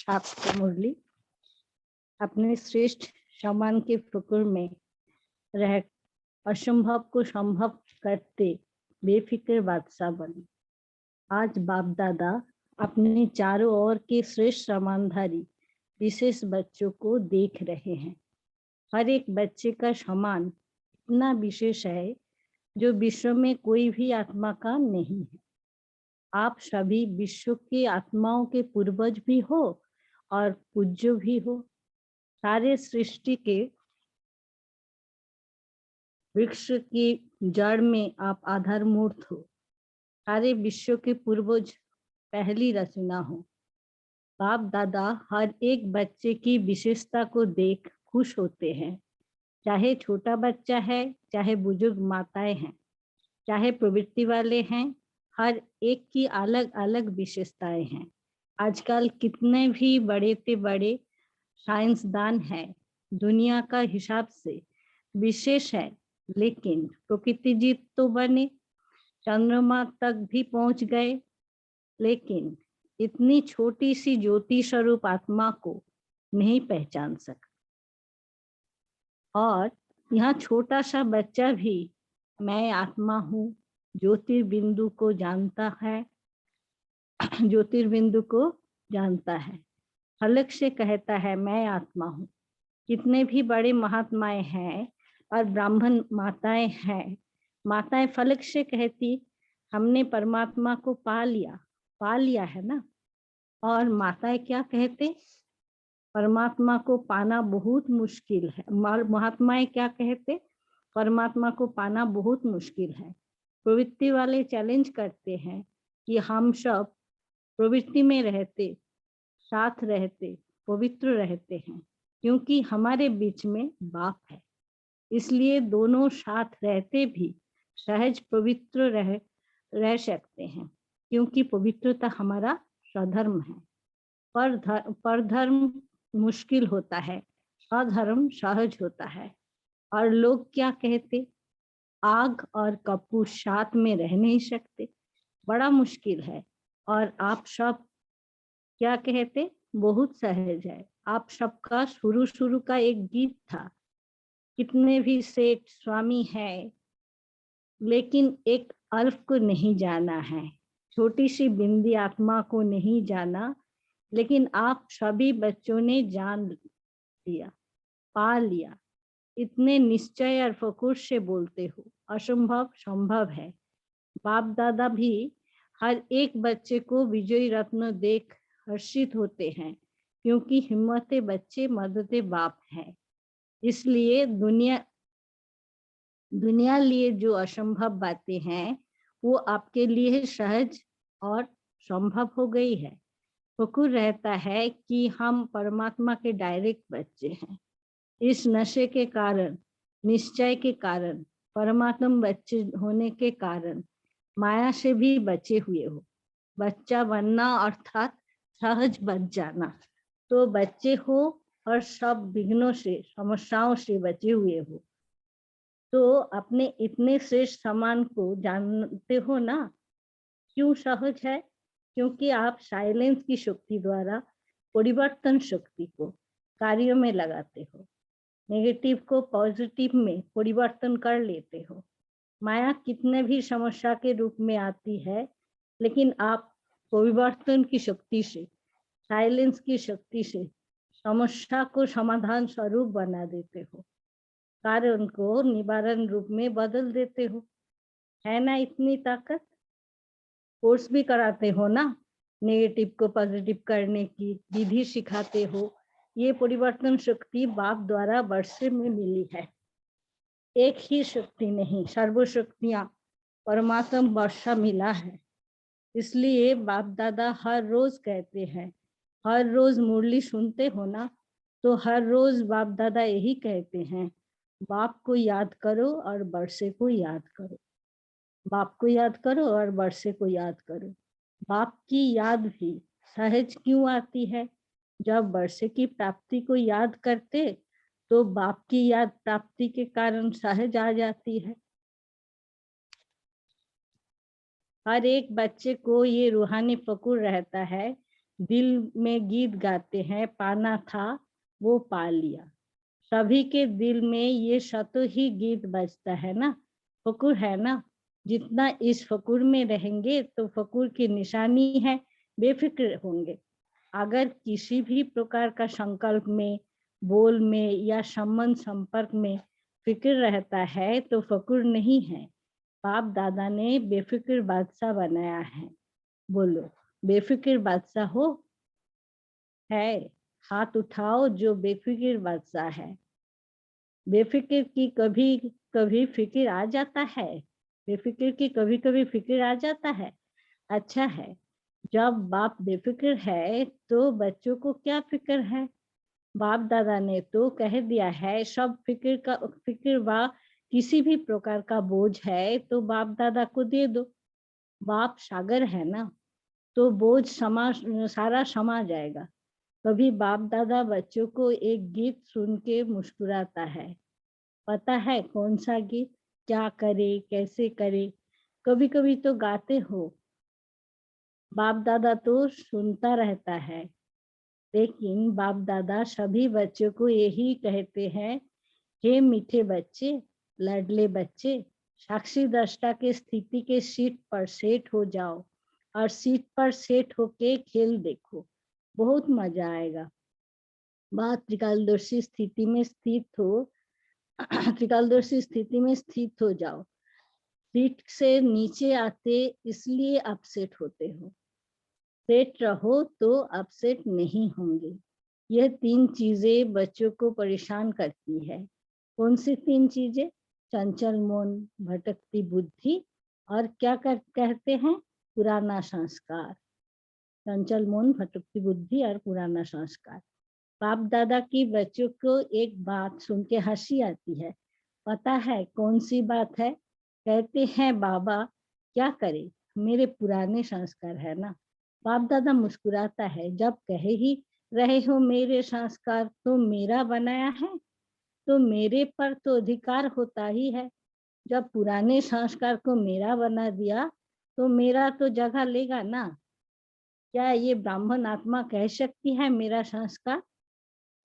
आपको मुरली अपने श्रेष्ठ सम्मान के फुकुर में रह असंभव को संभव करते बेफिक्र बादशाह बने। आज बाप दादा अपने चारों ओर के श्रेष्ठ सम्मानधारी विशेष बच्चों को देख रहे हैं। हर एक बच्चे का सम्मान इतना विशेष है जो विश्व में कोई भी आत्मा का नहीं है। आप सभी विश्व की आत्माओं के पूर्वज भी हो और पूज्य भी हो। सारे सृष्टि के वृक्ष की जड़ में आप आधार मूर्त हो। सारे विश्व के पूर्वज पहली रचना हो। बाप दादा हर एक बच्चे की विशेषता को देख खुश होते हैं। चाहे छोटा बच्चा है, चाहे बुजुर्ग माताएं हैं, चाहे प्रवृत्ति वाले हैं, हर एक की अलग अलग विशेषताएं हैं। आजकल कितने भी बड़े से बड़े साइंसदान हैं, दुनिया का हिसाब से विशेष है, लेकिन प्रकृति जीत तो बने, चंद्रमा तक भी पहुंच गए, लेकिन इतनी छोटी सी ज्योति स्वरूप आत्मा को नहीं पहचान सका। और यहाँ छोटा सा बच्चा भी मैं आत्मा हूँ ज्योतिर्बिंदु को जानता है, ज्योतिर्बिंदु को जानता है, फलक से कहता है मैं आत्मा हूँ। कितने भी बड़े महात्माएं हैं और ब्राह्मण माताएं हैं, माताएं फलक से कहती हमने परमात्मा को पा लिया है ना। और माताएं क्या कहते, परमात्मा को पाना बहुत मुश्किल है। महात्माएं क्या कहते, परमात्मा को पाना बहुत मुश्किल है। प्रवृत्ति वाले चैलेंज करते हैं कि हम सब प्रवृत्ति में रहते, साथ रहते, पवित्र रहते हैं, क्योंकि हमारे बीच में बाप है, इसलिए दोनों साथ रहते भी सहज पवित्र रह सकते हैं, क्योंकि पवित्रता हमारा स्वधर्म है। पर धर्म मुश्किल होता है, स्वधर्म सहज होता है। और लोग क्या कहते, आग और कपूर साथ में रह नहीं सकते, बड़ा मुश्किल है। और आप सब क्या कहते, बहुत सहज है। आप सबका शुरू का एक गीत था, कितने भी सेठ स्वामी है, लेकिन एक अल्फ को नहीं जाना है, छोटी सी बिंदी आत्मा को नहीं जाना। लेकिन आप सभी बच्चों ने जान लिया, पा लिया। इतने निश्चय और फखुर से बोलते हो, असंभव संभव है। बाप दादा भी हर एक बच्चे को विजयी रत्न देख हर्षित होते हैं, क्योंकि हिम्मते बच्चे मददे बाप है। इसलिए दुनिया लिए जो असंभव बातें हैं वो आपके लिए सहज और संभव हो गई है। फखुर रहता है कि हम परमात्मा के डायरेक्ट बच्चे हैं। इस नशे के कारण, निश्चय के कारण, परमात्मा बच्चे होने के कारण माया से भी बचे हुए हो। बच्चा बनना अर्थात सहज बच जाना। तो बच्चे हो और सब विघ्नों से, समस्याओं से बचे हुए हो, तो अपने इतने श्रेष्ठ सम्मान को जानते हो ना। क्यों सहज है, क्योंकि आप साइलेंस की शक्ति द्वारा परिवर्तन शक्ति को कार्यों में लगाते हो, नेगेटिव को पॉजिटिव में परिवर्तन कर लेते हो। माया कितने भी समस्या के रूप में आती है, लेकिन आप परिवर्तन की शक्ति से, साइलेंस की शक्ति से समस्या को समाधान स्वरूप बना देते हो, कारण को निवारण रूप में बदल देते हो। है ना इतनी ताकत। कोर्स भी कराते हो ना, नेगेटिव को पॉजिटिव करने की विधि सिखाते हो। ये परिवर्तन शक्ति बाप द्वारा वर्षे में मिली है। एक ही शक्ति नहीं, सर्वशक्तियां परमात्मा वर्षा मिला है। इसलिए बाप दादा हर रोज कहते हैं, हर रोज मुरली सुनते हो ना, तो हर रोज बाप दादा यही कहते हैं, बाप को याद करो और वर्षे को याद करो, बाप को याद करो और वर्षे को याद करो। बाप की याद भी सहज क्यों आती है, जब वर्षे की प्राप्ति को याद करते तो बाप की याद प्राप्ति के कारण सहज आ जाती है। हर एक बच्चे को ये रूहानी फकुर रहता है दिल में गीत गाते हैं, पाना था वो पा लिया। सभी के दिल में ये शतों ही गीत बजता है ना, फ़कुर है ना। जितना इस फ़कुर में रहेंगे तो फ़कुर की निशानी है, बेफ़िक्र होंगे। अगर किसी भी प्रकार का संकल्प में, बोल में या संबंध संपर्क में फ़िक्र रहता है तो फ़कुर नहीं है। बाप दादा ने बेफ़िक्र बादशाह बनाया है। बोलो, बेफ़िक्र बादशाह हो? है। हाथ उठाओ जो बेफ़िक्र बादशाह है। बेफ़िक्र की कभी कभी फ़िक्र आ जाता है, बेफ़िक्र की कभी कभी फ़िक्र आ जाता है। अच्छा है, जब बाप बेफ़िक्र है तो बच्चों को क्या फ़िक्र है? बाप दादा ने तो कह दिया है, सब फ़िक्र व किसी भी प्रकार का बोझ है तो बाप दादा को दे दो। बाप सागर है ना, तो बोझ सारा समा जाएगा। कभी बाप दादा बच्चों को एक गीत सुन के मुस्कुराता है। पता है कौन सा गीत? क्या करे, कैसे करे? कभी कभी तो गाते हो। बाप दादा तो सुनता रहता है, लेकिन बाप दादा सभी बच्चों को यही कहते हैं, हे मीठे बच्चे, लाडले बच्चे, साक्षी दृष्टा के स्थिति के सीट पर सेट हो जाओ और सीट पर सेट होके खेल देखो, बहुत मजा आएगा। बात त्रिकालदर्शी स्थिति में स्थित हो त्रिकालदर्शी स्थिति में स्थित हो जाओ। सीट से नीचे आते इसलिए अपसेट होते हो। सेट रहो तो अपसेट नहीं होंगे। यह 3 चीजें बच्चों को परेशान करती है। कौन सी 3 चीजें? चंचल मन, भटकती बुद्धि और क्या कहते हैं? पुराना संस्कार। चंचल मन, भटकती बुद्धि और पुराना संस्कार। बाप दादा की बच्चों को एक बात सुन के हंसी आती है। पता है कौन सी बात है? कहते हैं, बाबा क्या करे, मेरे पुराने संस्कार है ना। बाप दादा मुस्कुराता है, जब कहे ही रहे हो मेरे संस्कार तो मेरा बनाया है, तो मेरे पर तो अधिकार होता ही है। जब पुराने संस्कार को मेरा बना दिया तो मेरा तो जगह लेगा ना। क्या ये ब्राह्मण आत्मा कह सकती है मेरा संस्कार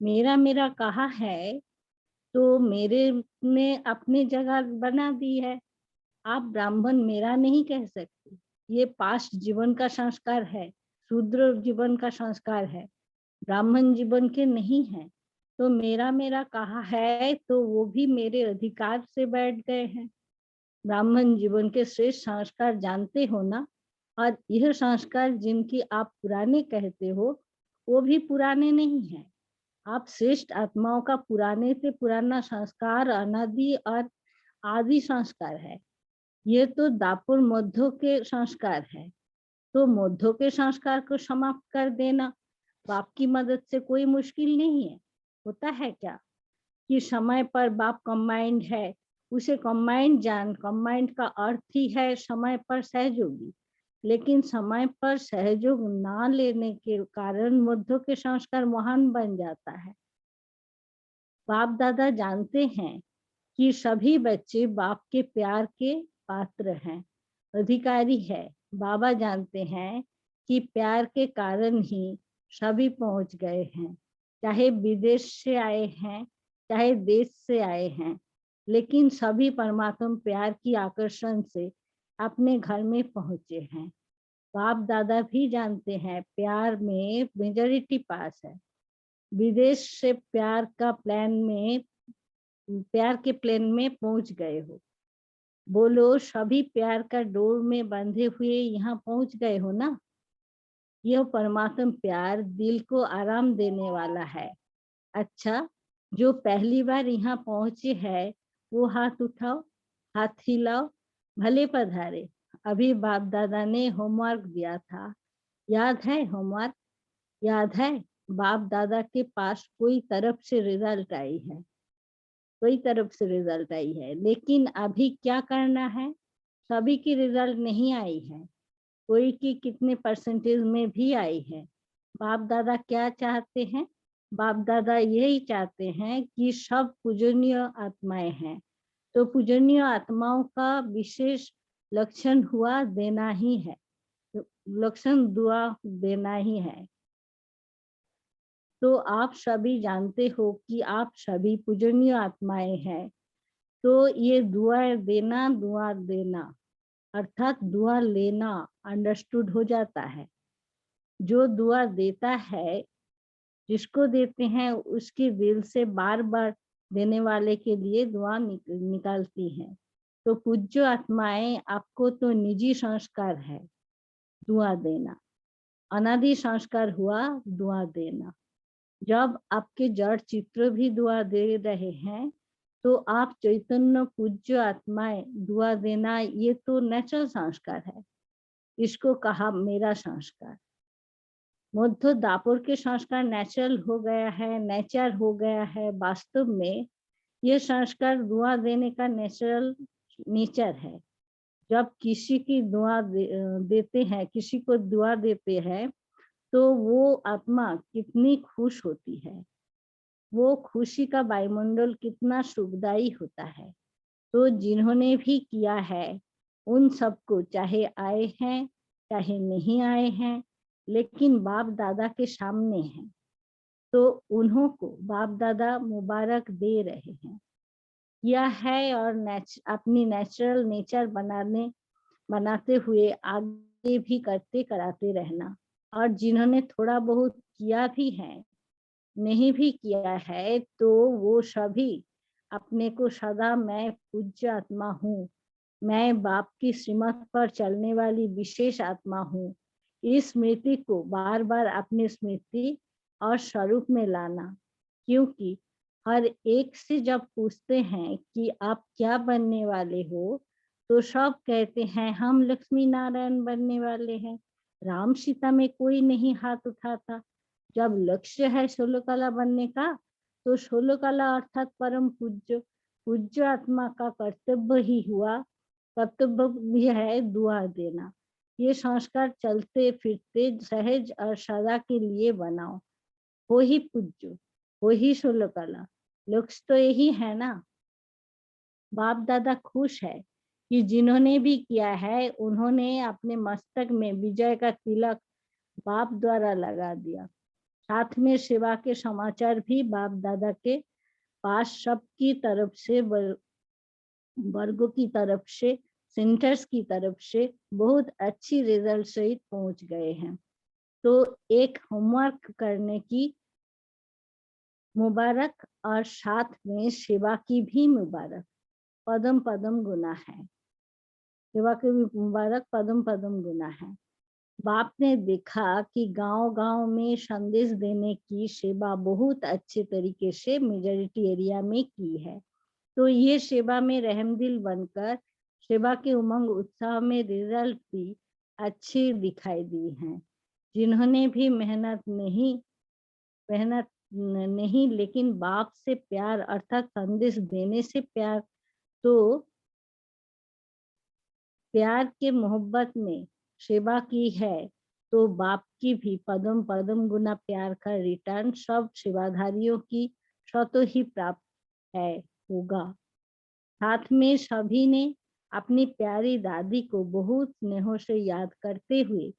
मेरा मेरा कहा है, तो मेरे ने अपनी जगह बना दी है। आप ब्राह्मण मेरा नहीं कह सकते। ये पास्ट जीवन का संस्कार है, शूद्र जीवन का संस्कार है, ब्राह्मण जीवन के नहीं है। तो मेरा मेरा कहा है तो वो भी मेरे अधिकार से बैठ गए हैं। ब्राह्मण जीवन के श्रेष्ठ संस्कार जानते हो ना, और यह संस्कार जिनकी आप पुराने कहते हो वो भी पुराने नहीं है। आप श्रेष्ठ आत्माओं का पुराने से पुराना संस्कार अनादि और आदि संस्कार है। ये तो दापुर मध्यों के संस्कार है, तो मध्यों के संस्कार को समाप्त कर देना बाप की मदद से कोई मुश्किल नहीं है। होता है क्या कि समय पर बाप कंबाइंड है, उसे कंबाइंड जान। कंबाइंड का अर्थ ही है समय पर सहयोगी, लेकिन समय पर सहयोग ना लेने के कारण मध्यों के संस्कार महान बन जाता है। बाप दादा जानते हैं कि सभी बच्चे बाप के प्यार के पात्र हैं, अधिकारी है। बाबा जानते हैं कि प्यार के कारण ही सभी पहुंच गए हैं, चाहे विदेश से आए हैं, चाहे देश से आए हैं, लेकिन सभी परमात्मा प्यार की आकर्षण से अपने घर में पहुंचे हैं। बाप दादा भी जानते हैं प्यार में मेजॉरिटी पास है। विदेश से प्यार के प्लेन में पहुंच गए हो। बोलो, सभी प्यार का डोर में बंधे हुए यहाँ पहुंच गए हो ना। यह परमात्मा प्यार दिल को आराम देने वाला है। अच्छा, जो पहली बार यहाँ पहुंचे है वो हाथ उठाओ, हाथ हिलाओ, भले पधारे। अभी बाप दादा ने होमवर्क दिया था, याद है? होमवर्क याद है? बाप दादा के पास कोई तरफ से रिजल्ट आई है, कोई तरफ से रिजल्ट आई है, लेकिन अभी क्या करना है? सभी की रिजल्ट नहीं आई है, कोई की कितने परसेंटेज में भी आई है। बाप दादा क्या चाहते हैं? बाप दादा यही चाहते हैं कि सब पूजनीय आत्माएं हैं, तो पूजनीय आत्माओं का विशेष लक्षण हुआ देना ही है, लक्षण दुआ देना ही है। तो आप सभी जानते हो कि आप सभी पूजनीय आत्माएं हैं। तो ये दुआ देना अर्थात दुआ लेना अंडरस्टूड हो जाता है। जो दुआ देता है, जिसको देते हैं, उसकी दिल से बार बार देने वाले के लिए दुआ निकालती हैं। तो पूज्य आत्माएं, आपको तो निजी संस्कार है दुआ देना, अनादि संस्कार हुआ दुआ देना। जब आपके जड़ चित्र भी दुआ दे रहे हैं, तो आप चैतन्य पूज्य आत्माएं दुआ देना, ये तो नेचुरल संस्कार है। इसको कहा मेरा संस्कार। मध्य दापुर के संस्कार नेचुरल हो गया है, नेचर हो गया है। वास्तव में ये संस्कार दुआ देने का नेचुरल नेचर है। जब किसी की देते हैं, किसी को दुआ देते हैं, तो वो आत्मा कितनी खुश होती है, वो खुशी का वायुमंडल कितना सुखदायी होता है। तो जिन्होंने भी किया है, उन सबको, चाहे आए हैं चाहे नहीं आए हैं, लेकिन बाप दादा के सामने हैं, तो उन्हों को बाप दादा मुबारक दे रहे हैं। यह है और अपनी नेचुरल नेचर बनाते हुए आगे भी करते कराते रहना। और जिन्होंने थोड़ा बहुत किया भी है, नहीं भी किया है, तो वो सभी अपने को सदा मैं पूज्य आत्मा हूँ, मैं बाप की श्रीमत पर चलने वाली विशेष आत्मा हूँ, इस स्मृति को बार बार अपनी स्मृति और स्वरूप में लाना। क्योंकि हर एक से जब पूछते हैं कि आप क्या बनने वाले हो, तो सब कहते हैं हम लक्ष्मी नारायण बनने वाले हैं। राम सीता में कोई नहीं हाथ उठाता। जब लक्ष्य है षोलकला बनने का, तो षोलकला अर्थात परम पूज्य आत्मा का कर्तव्य ही हुआ। कर्तव्य भी है दुआ देना। ये संस्कार चलते फिरते सहज और सदा के लिए बनाओ। हो ही पूज्य, हो ही षोलकला, लक्ष्य तो यही है ना। बाप दादा खुश है कि जिन्होंने भी किया है, उन्होंने अपने मस्तक में विजय का तिलक बाप द्वारा लगा दिया। साथ में सेवा के समाचार भी बाप दादा के पास सबकी तरफ से, वर्गों की तरफ से, सेंटर्स की तरफ से बहुत अच्छी रिजल्ट सहित पहुंच गए हैं। तो एक होमवर्क करने की मुबारक और साथ में सेवा की भी मुबारक, पदम पदम गुना है। सेवा की भी मुबारक, पदम पदम गुना है। बाप ने देखा कि गांव-गांव में संदेश देने की सेवा बहुत अच्छे तरीके से मेजॉरिटी एरिया में की है। तो ये सेवा में रहमदिल बनकर सेवा के उमंग उत्साह में रिजल्ट भी अच्छे दिखाई दी हैं। जिन्होंने भी मेहनत नहीं, लेकिन बाप से प्यार अर्थात संदेश देने से प्यार, तो प्यार के मोहब्बत में सेवा की है, तो बाप की भी पदम पदम गुना प्यार का रिटर्न सब सेवाधारियों की स्वतः ही प्राप्त है होगा। साथ में सभी ने अपनी प्यारी दादी को बहुत स्नेहों से याद करते हुए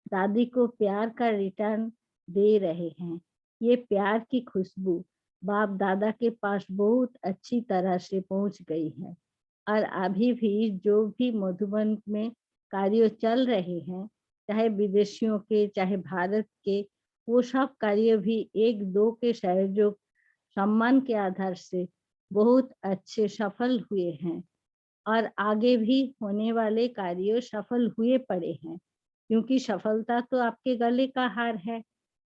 दादी को प्यार का रिटर्न दे रहे हैं। ये प्यार की खुशबू बाप दादा के पास बहुत अच्छी तरह से पहुंच गई है। और अभी भी जो भी मधुबन में कार्य चल रहे हैं, चाहे विदेशियों के चाहे भारत के, वो सब कार्य भी एक दो के सहयोग सम्मान के आधार से बहुत अच्छे सफल हुए हैं। और आगे भी होने वाले कार्य सफल हुए पड़े हैं, क्योंकि सफलता तो आपके गले का हार है।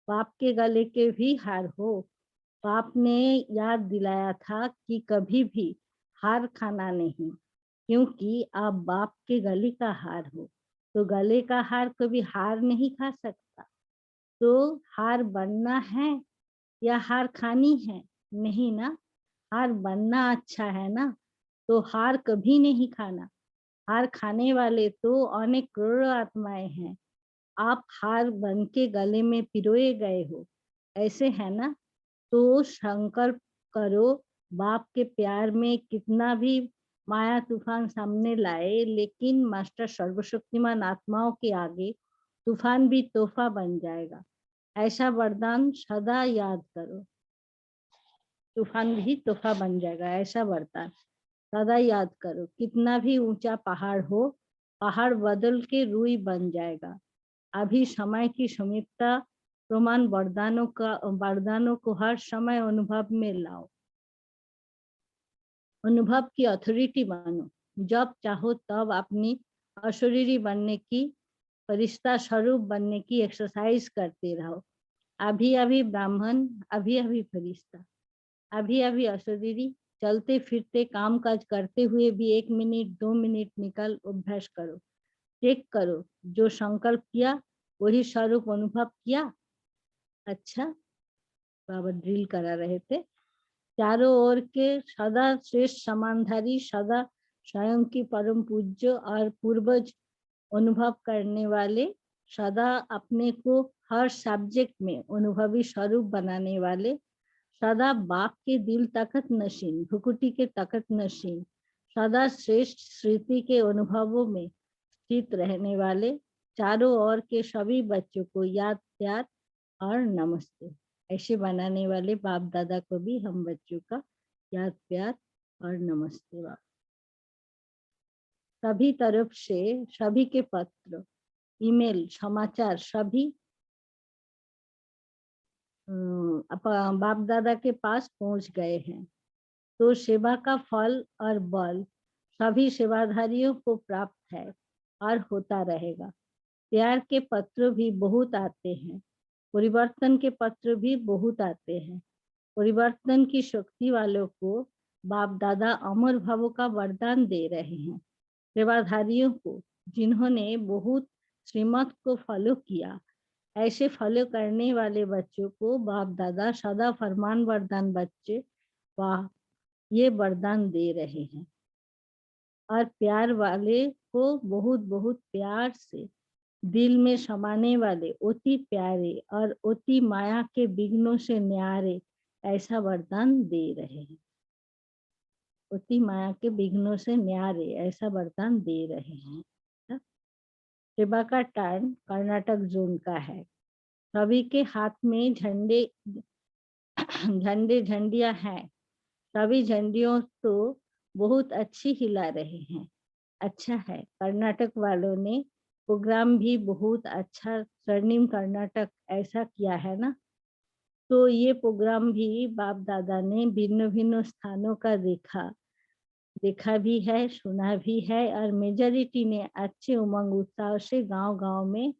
बाप के गले के भी हार हो। बाप ने याद दिलाया था कि कभी भी हार खाना नहीं, क्योंकि आप बाप के गले का हार हो। तो गले का हार कभी हार नहीं खा सकता। तो हार बनना है या हार खानी है? नहीं ना, हार बनना अच्छा है ना, तो हार कभी नहीं खाना। हार खाने वाले तो अनेक करोड़ों आत्माएं हैं। आप हार बन के गले में पिरोए गए हो, ऐसे है ना। तो संकल्प करो, बाप के प्यार में कितना भी माया तूफान सामने लाए, लेकिन मास्टर सर्वशक्तिमान आत्माओं के आगे तूफान भी तोहफा बन जाएगा। ऐसा वरदान सदा याद करो। तूफान भी तोहफा बन जाएगा, ऐसा वरदान सदा याद करो। कितना भी ऊंचा पहाड़ हो, पहाड़ बदल के रूई बन जाएगा। अभी समय की समीपता प्रमाण वरदानों को हर समय अनुभव में लाओ। अनुभव की अथॉरिटी मानो। जब चाहो तब अपनी अशरीरी बनने की, फरिश्ता स्वरूप बनने की एक्सरसाइज करते रहो। अभी अभी ब्राह्मण, अभी अभी फरिश्ता, अभी अभी अशरीरी। चलते फिरते काम काज करते हुए भी 1 मिनट 2 मिनट निकल अभ्यास करो। चेक करो, जो संकल्प किया वही स्वरूप अनुभव किया। अच्छा, बाबा ड्रिल करा रहे थे। चारों ओर के सदा श्रेष्ठ समानधारी, सदा स्वयं की परम पूज्य और पूर्वज अनुभव करने वाले, सदा अपने को हर सब्जेक्ट में अनुभवी स्वरूप बनाने वाले, सदा बाप के दिल तखत नशीन, भुकुटी के तखत नशीन, सदा श्रेष्ठ स्मृति के अनुभवों में स्थित रहने वाले, चारों ओर के सभी बच्चों को याद, प्यार और नमस्ते। ऐसे बनाने वाले बाप दादा को भी हम बच्चों का याद, प्यार और नमस्ते। बाप सभी तरफ से सभी के पत्र, ईमेल, समाचार सभी बाप दादा के पास पहुंच गए हैं। तो सेवा का फल और बल सभी सेवाधारियों को प्राप्त है और होता रहेगा। प्यार के पत्र भी बहुत आते हैं, परिवर्तन के पत्र भी बहुत आते हैं। परिवर्तन की शक्ति वालों को बाप दादा अमर भावों का वरदान दे रहे हैं। सेवाधारियों को, जिन्होंने बहुत श्रीमत को फॉलो किया, ऐसे फॉलो करने वाले बच्चों को बाप दादा सदा फरमान वरदान बच्चे वाह ये वरदान दे रहे हैं। और प्यार वाले को बहुत बहुत प्यार से दिल में समाने वाले, अति प्यारे और अति माया के विघ्नों से न्यारे ऐसा वरदान दे रहे हैं। अति माया के विघ्नों से न्यारे ऐसा वरदान दे रहे हैं। सेवा का टर्न कर्नाटक जोन का है। सभी के हाथ में झंडे झंडियां हैं। सभी झंडियों तो बहुत अच्छी हिला रहे हैं। अच्छा है, कर्नाटक वालों ने प्रोग्राम भी बहुत अच्छा, स्वर्णिम कर्नाटक ऐसा किया है ना। तो ये प्रोग्राम भी बाप दादा ने भिन्न भिन्न स्थानों का देखा भी है, सुना भी है, और मेजॉरिटी ने अच्छे उमंग उत्साह से गांव-गांव में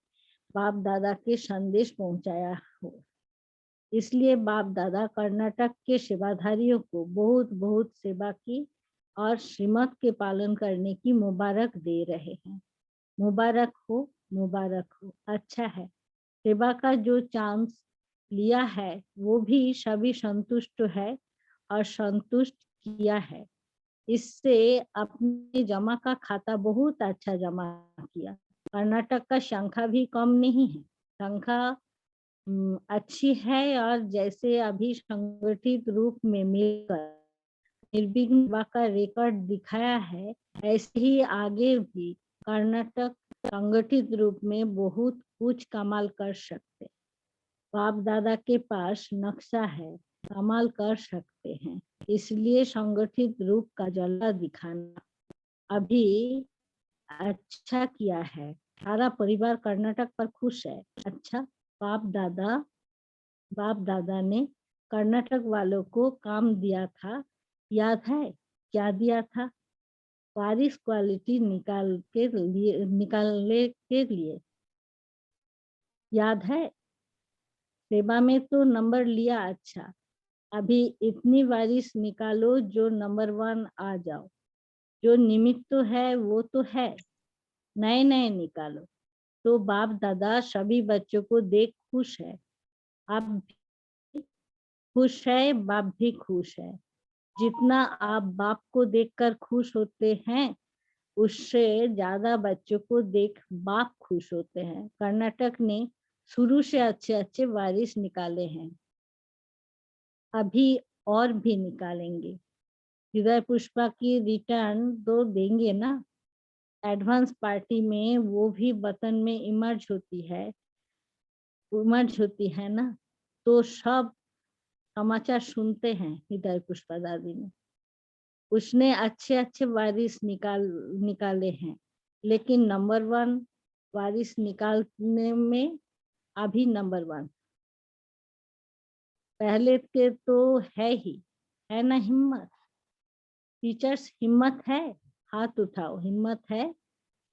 बाप दादा के संदेश पहुंचाया हो। इसलिए बाप दादा कर्नाटक के सेवाधारियों को बहुत बहुत सेवा की और श्रीमत के पालन करने की मुबारक दे रहे हैं। मुबारक हो, मुबारक हो। अच्छा है, सेवा का जो चांस लिया है वो भी सभी संतुष्ट है और संतुष्ट किया है। इससे अपने जमा का खाता बहुत अच्छा जमा किया। कर्नाटक का संख्या भी कम नहीं है, संख्या अच्छी है, और जैसे अभी संगठित रूप में मिलकर निर्विघ्न सेवा का रिकॉर्ड दिखाया है, ऐसे ही आगे भी कर्नाटक संगठित रूप में बहुत कुछ कमाल कर सकते। बाप दादा के पास नक्शा है, कमाल कर सकते हैं। इसलिए संगठित रूप का जलवा दिखाना अभी अच्छा किया है। सारा परिवार कर्नाटक पर खुश है। अच्छा, बाप दादा ने कर्नाटक वालों को काम दिया था, याद है क्या दिया था? बारिश क्वालिटी निकालने के लिए याद है? सेवा में तो नंबर लिया। अच्छा, अभी इतनी बारिश निकालो जो नंबर 1 आ जाओ। जो निमित्त तो है वो तो है, नए नए निकालो। तो बाप दादा सभी बच्चों को देख खुश है। आप भी खुश है, बाप भी खुश है। जितना आप बाप को देखकर खुश होते हैं, उससे ज्यादा बच्चों को देख बाप खुश होते हैं। कर्नाटक ने शुरू से अच्छे अच्छे बारिश निकाले हैं, अभी और भी निकालेंगे। हृदय पुष्पा की रिटर्न तो देंगे ना। एडवांस पार्टी में वो भी वतन में इमर्ज होती है। उमड़ होती है ना, तो सब समाचार सुनते हैं हृदय पुष्पा दादी ने। उसने अच्छे-अच्छे वारिस निकाले हैं, लेकिन नंबर 1 वारिस निकालने में अभी नंबर 1 पहले के तो है ना हिम्मत। टीचर्स हिम्मत है, हाथ उठाओ, हिम्मत है,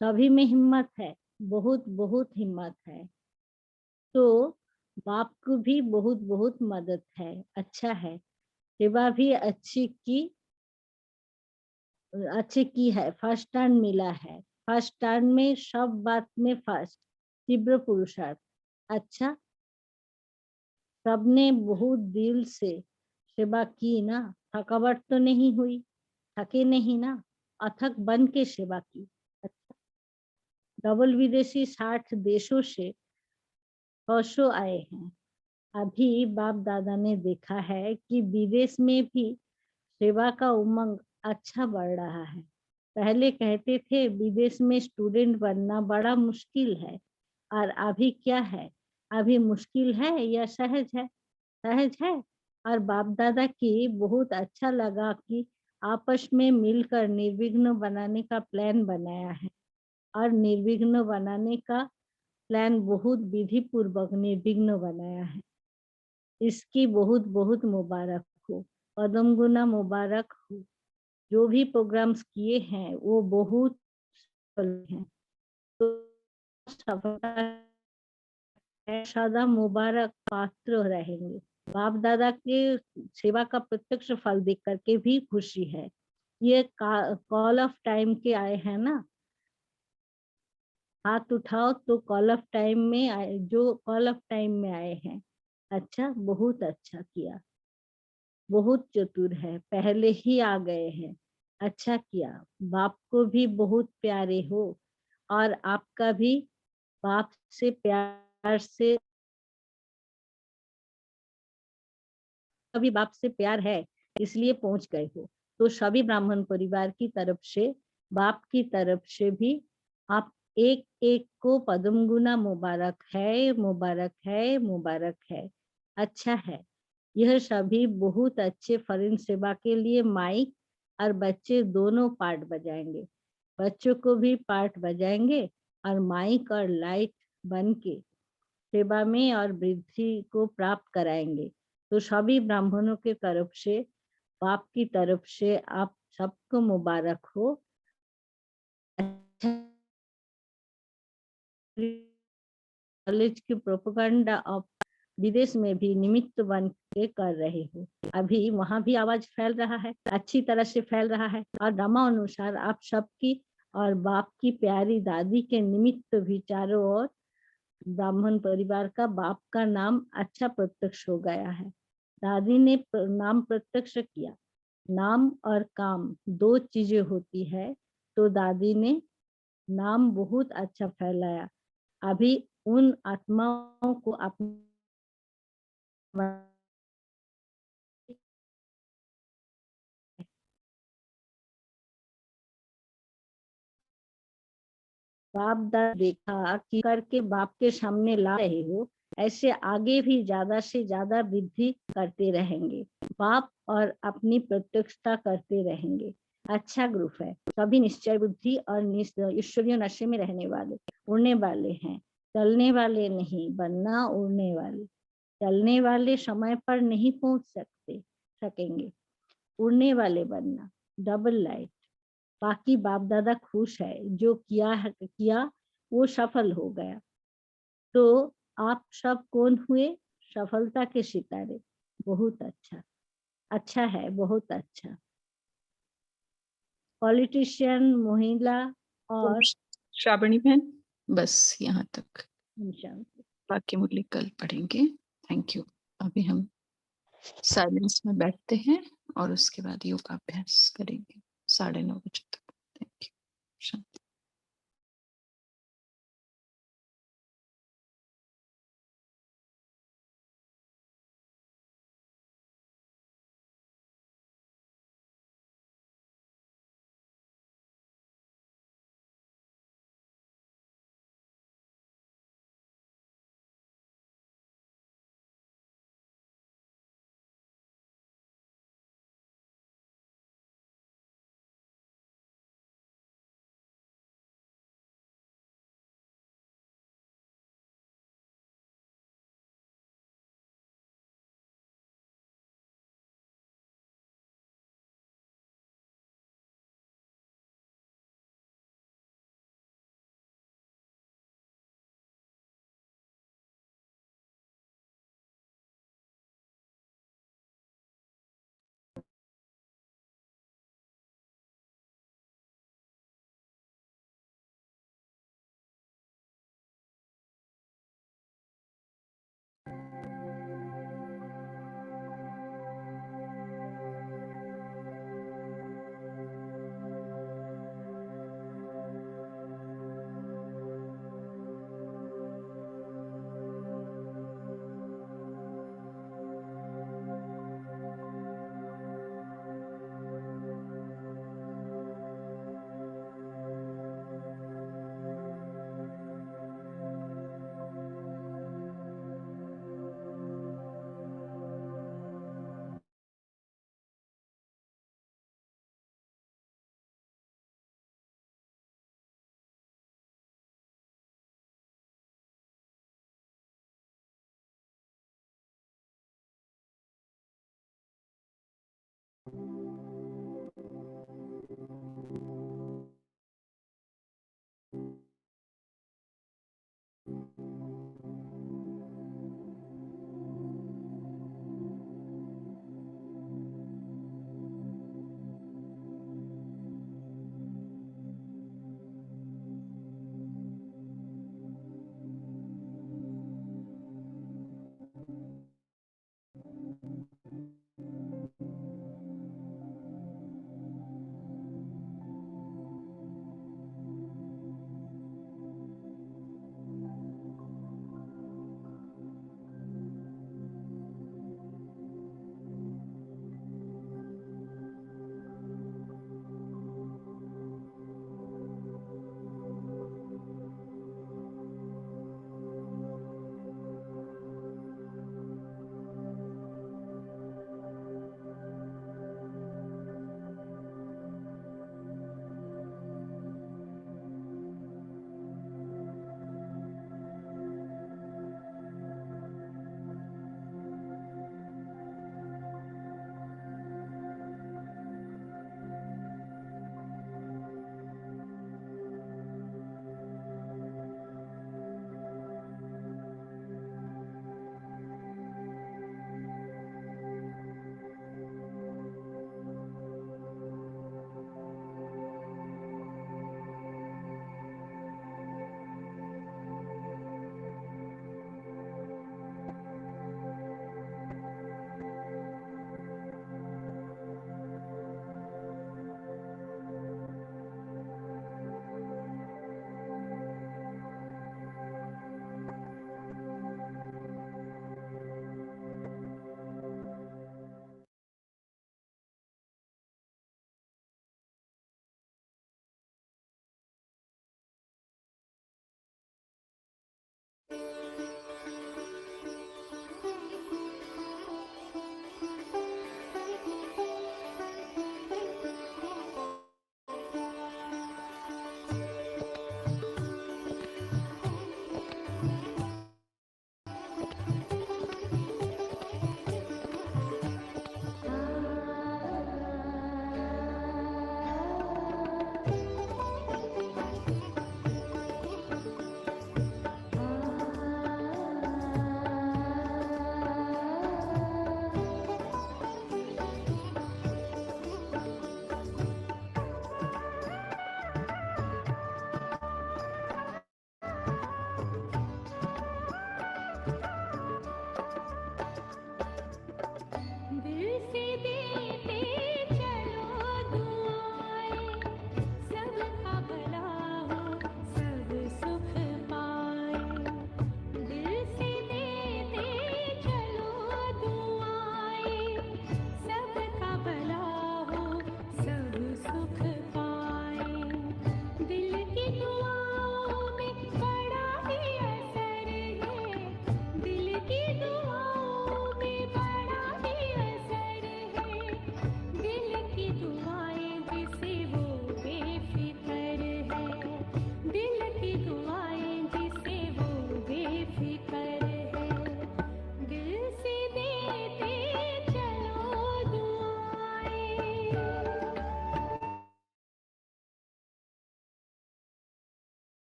सभी में हिम्मत है, बहुत-बहुत हिम्मत है। तो बाप को भी बहुत-बहुत मदद है, अच्छा है। सेवा भी अच्छी की है, फर्स्ट टर्न मिला है। फर्स्ट टर्न में सब बात में फर्स्ट, तीव्र पुरुषार्थ। अच्छा, सबने बहुत दिल से सेवा की ना, थकावट तो नहीं हुई, थके नहीं ना, अथक बन के सेवा की। अच्छा, डबल विदेशी 60 देशों से 600 आए हैं। अभी बाप दादा ने देखा है कि विदेश में भी सेवा का उमंग अच्छा बढ़ रहा है। पहले कहते थे विदेश में स्टूडेंट बनना बड़ा मुश्किल है, और अभी क्या है, अभी मुश्किल है या सहज है? सहज है। और बाप दादा की बहुत अच्छा लगा कि आपस में मिलकर निर्विघ्न बनाने का प्लान बनाया है, और निर्विघ्न बनाने का प्लान बहुत विधि पूर्वक निर्विघ्न बनाया है। इसकी बहुत-बहुत मुबारक हो, कदम गुना मुबारक हो। जो भी प्रोग्राम्स किए हैं वो बहुत सफल हैं। तो सफलता सदा मुबारक पात्र रहेंगे। बाप दादा के सेवा का प्रत्यक्ष फल देख करके भी खुशी है। ये कॉल ऑफ टाइम के आए हैं ना, हाथ उठाओ तो कॉल ऑफ टाइम में आए, जो कॉल ऑफ टाइम में आए हैं। अच्छा, बहुत अच्छा किया, बहुत चतुर है, पहले ही आ गए हैं। अच्छा किया, बाप को भी बहुत प्यारे हो, और आपका भी बाप से प्यार से, अभी बाप से प्यार है, इसलिए पहुंच गए हो। तो सभी ब्राह्मण परिवार की तरफ से, बाप की तरफ से भी आप एक एक को पद्म गुना मुबारक है, मुबारक है, मुबारक है। अच्छा है। यह सभी बहुत अच्छे फरीन सेवा के लिए माइक और बच्चे दोनों पार्ट बजाएंगे। बच्चों को भी पार्ट बजाएंगे और माइक और लाइट बन के सेवा में और वृद्धि को प्राप्त कराएंगे। तो सभी ब्राह्मणों के तरफ से, बाप की तरफ से आप सबको मुबारक हो। कॉलेज की प्रोपेगेंडा आप विदेश में भी निमित्त बन के कर रहे हो। अभी वहां भी आवाज फैल रहा है, अच्छी तरह से फैल रहा है, और ड्रामा अनुसार आप सबकी और बाप की प्यारी दादी के निमित्त भी चारों ओर ब्राह्मण परिवार का बाप का नाम अच्छा प्रत्यक्ष हो गया है। दादी ने नाम प्रत्यक्ष किया। नाम और काम दो चीजें होती है, तो दादी ने नाम बहुत अच्छा फैलाया। अभी उन आत्माओं को अपने बाप दादा देखा कि करके बाप के सामने ला रहे हो, ऐसे आगे भी ज्यादा से ज्यादा वृद्धि करते रहेंगे, बाप और अपनी प्रत्यक्षता करते रहेंगे। अच्छा ग्रुप है, सभी निश्चय बुद्धि और ईश्वरीय नशे में रहने वाले, उड़ने वाले हैं, चलने वाले नहीं, बनना उड़ने वाले। चलने वाले समय पर नहीं पहुंच सकेंगे, उड़ने वाले बनना, डबल लाइट। बाकी बाप दादा खुश है, जो किया वो सफल हो गया। तो आप सब कौन हुए? सफलता के सितारे। बहुत अच्छा, अच्छा है, बहुत अच्छा। पॉलिटिशियन, महिला तो और श्रावणी बहन, बस यहाँ तक, इंसान। बाकी मुरली कल पढ़ेंगे। Thank you. अभी हम साइलेंस में बैठते हैं और उसके बाद योगाभ्यास करेंगे 9:30 तक। Thank you. शांति।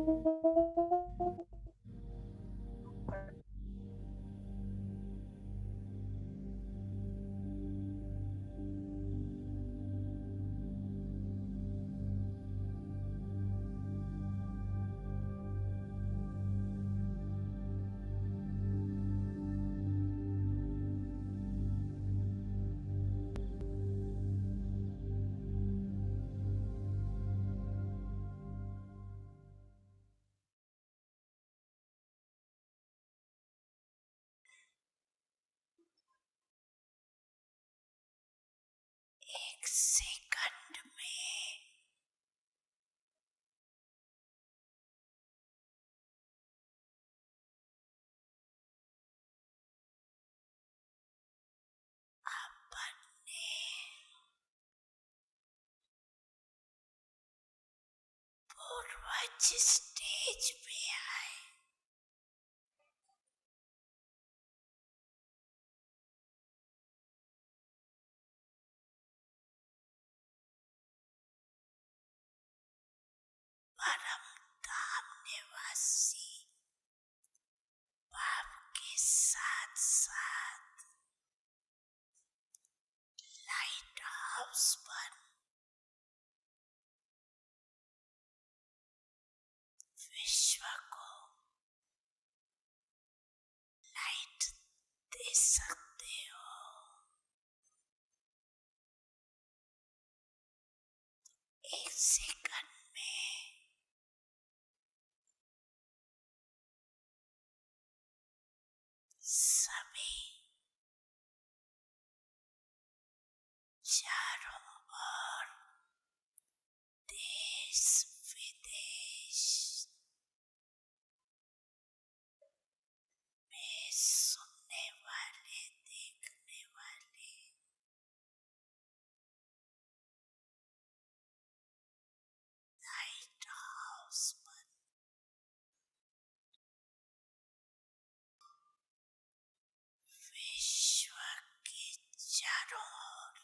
एक सेकंड में अपने पूर्वज स्टेज पे आए। परम धाम निवासी बाप के साथ साथ लाइट हाउस पर विश्व को लाइट दे सकते हो। एक सेकंड में सभी चारों ओर देश विदेश में सुनने वाले, देखने वाले लाइट हाउस पर विश्व के चारों ओर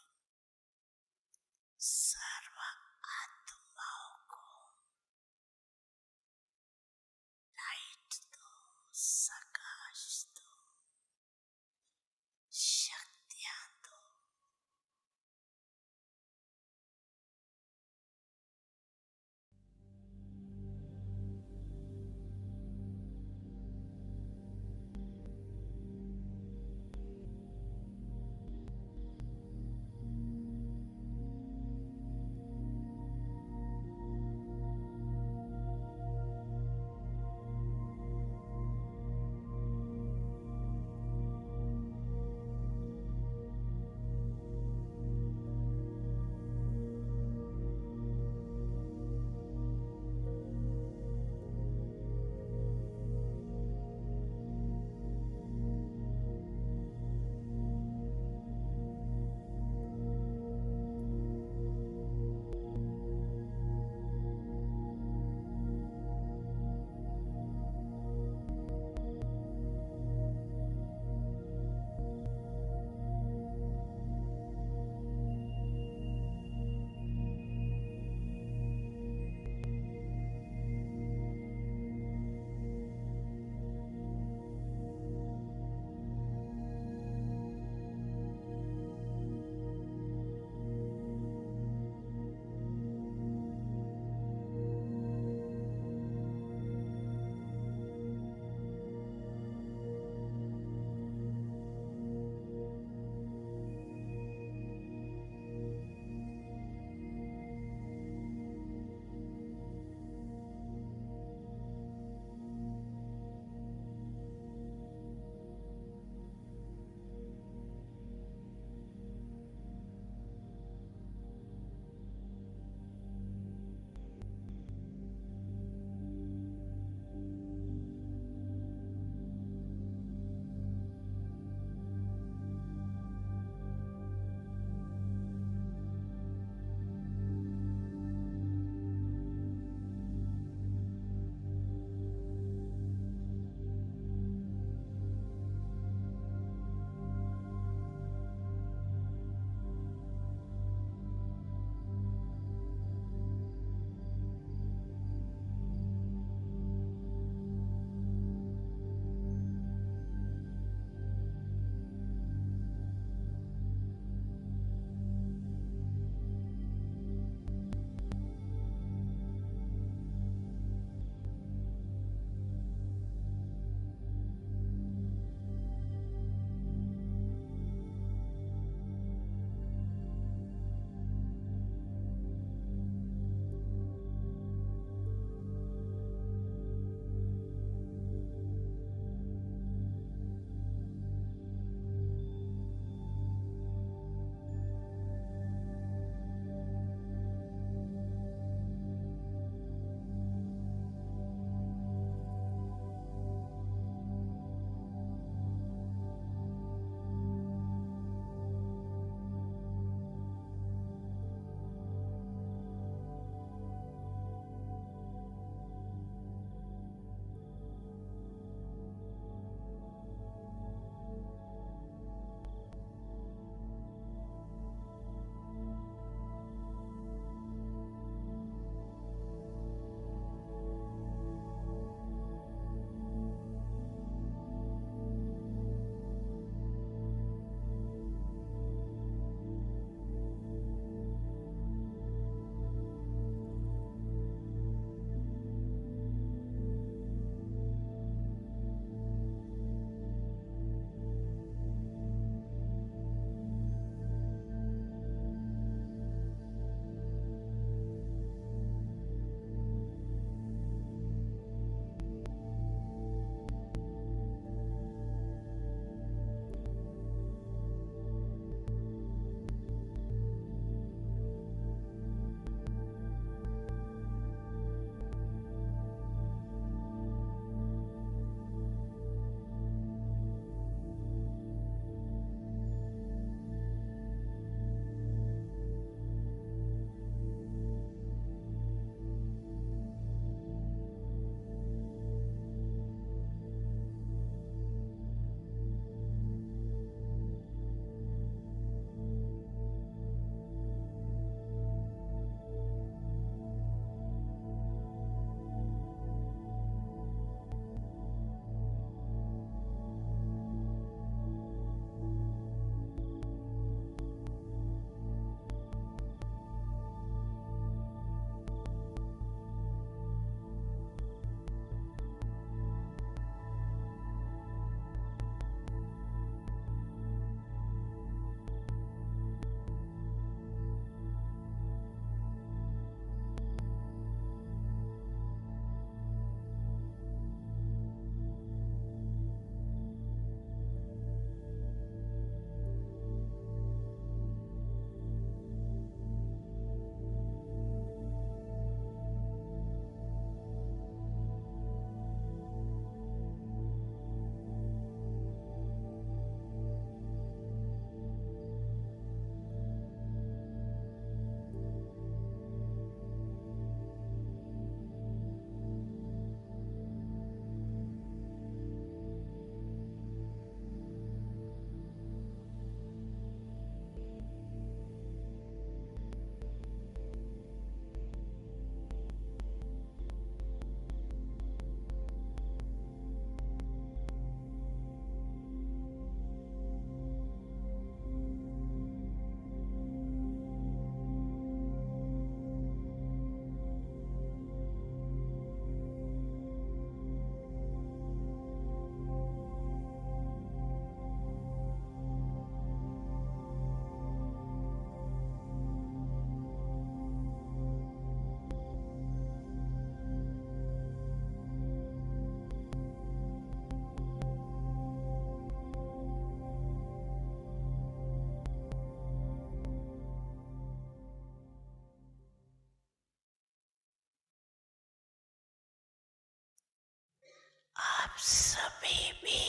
आप सभी भी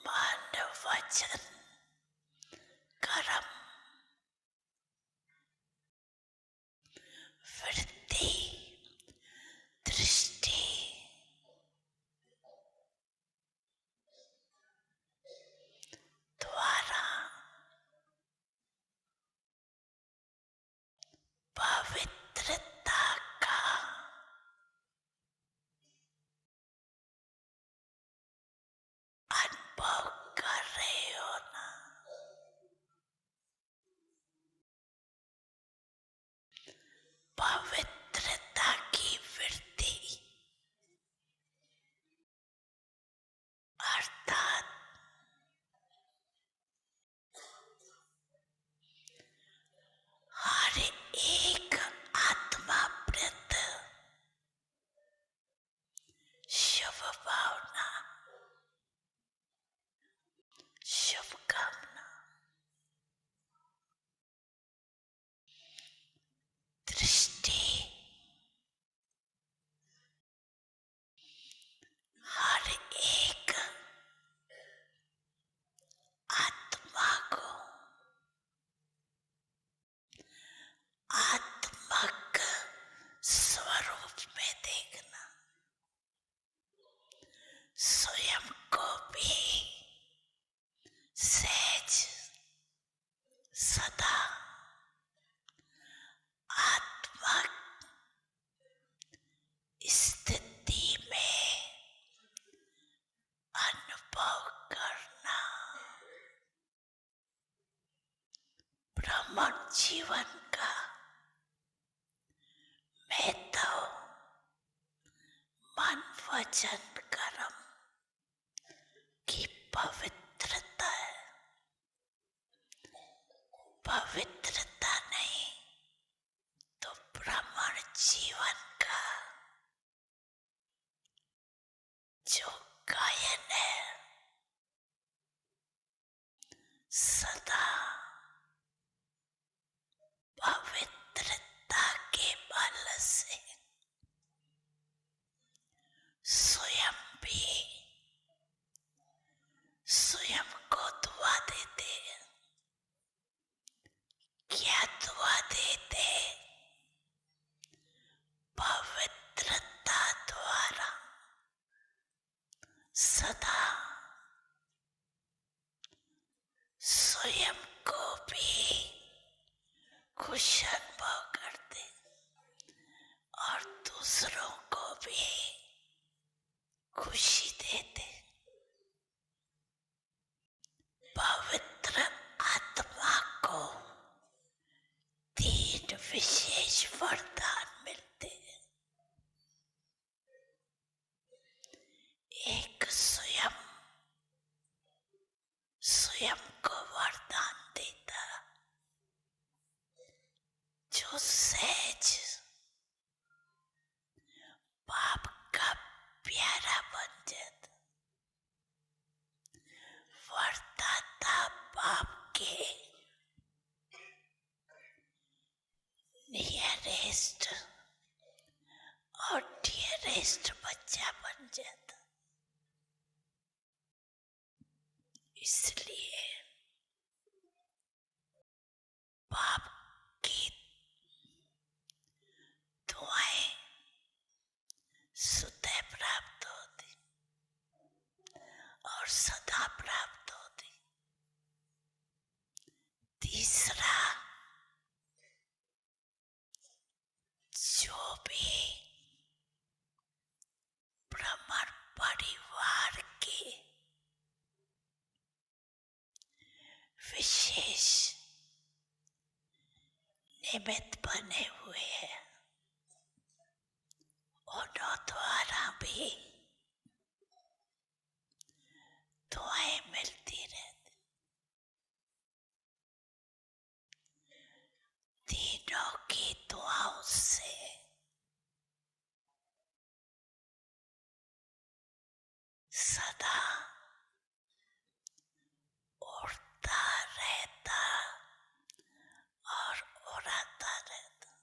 मन वचन कर्म वृत्ति दृष्टि द्वारा पवित्रता का अनुभव कर रहे हो ना। पवित्रता की वृत्ति अर्थात हर एक आत्मा प्रति शुभ भावना शुभकामना दृष्टि हर एक आत्मा को आत्मक स्वरूप में देखना, स्वयं को भी सहज सदा आत्मक स्थिति में अनुभव करना। ब्रह्मण जीवन का महत्व मन वचन कर्म की पवित्रता है। पवित्रता नहीं तो ब्रह्मण जीवन का जो गायन है सदा पवित्रता के बल से स्वयं भी स्वयं को दुआ देते हैं। क्या दुआ देते? पवित्रता द्वारा सदा स्वयं को भी खुश अनुभव करते और दूसरों को भी खुशी देते। पवित्र आत्मा को तीन विशेष वरदान मिलते हैं। एक स्वयं को वरदान देता जो सहज बाप का प्यारा बन जाता। वरदाता बाप के नियरेस्ट और डियरेस्ट बच्चा बन जाता। इसलिए बाप की दुआएं स्वतः प्राप्त होती और सदा प्राप्त होती। तीसरा, जो भी ब्राह्मण परिवार के विशेष निमित्त बने हुए हैं उनों द्वारा भी दुआएं मिलती रहती। तीनों की दुआओं से सदा उड़ता रहता और उड़ाता रहता।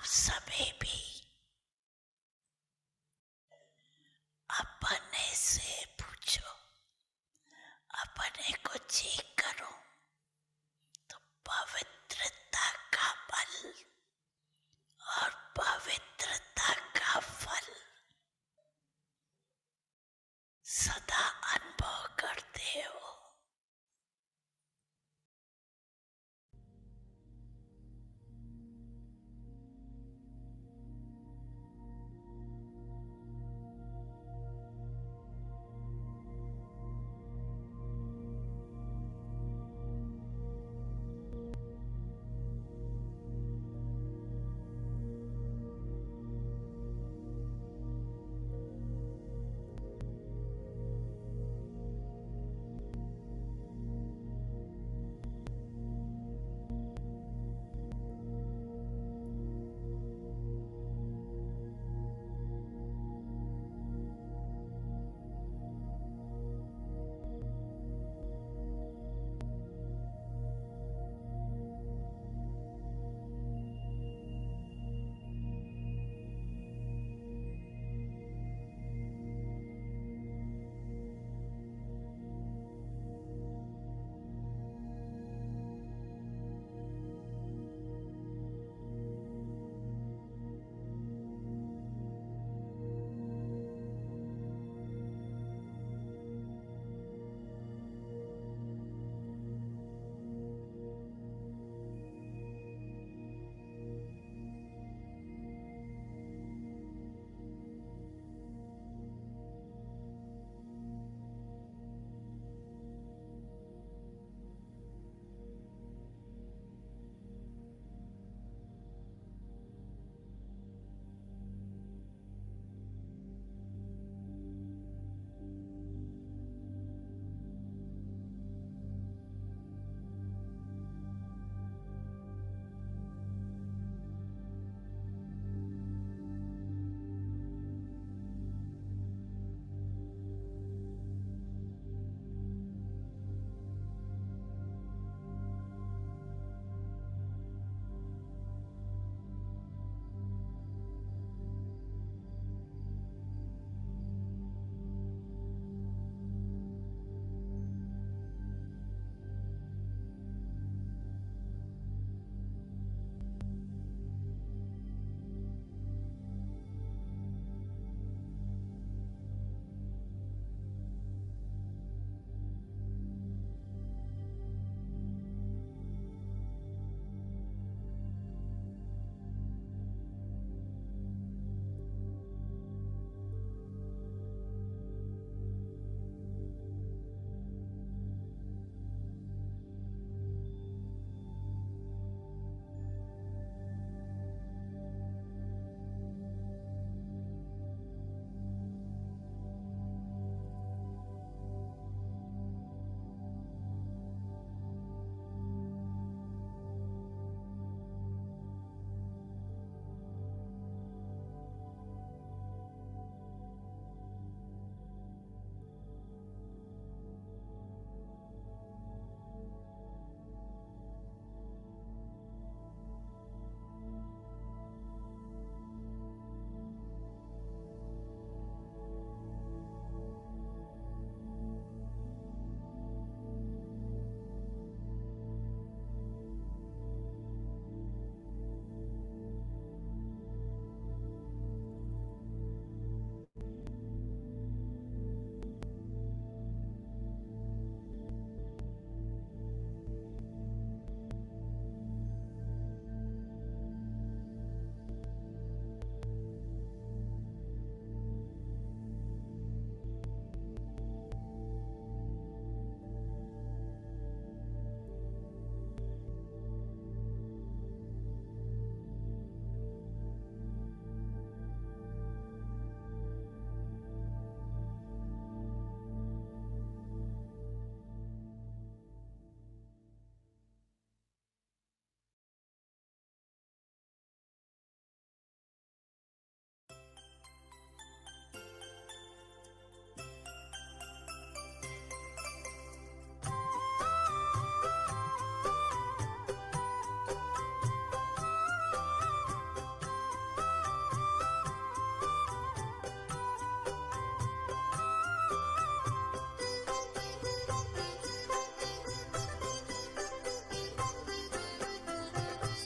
सभी भी अपने से पूछो, अपने को चेक करो, तो पवित्रता का बल और पवित्रता का फल सदा अनुभव करते हो।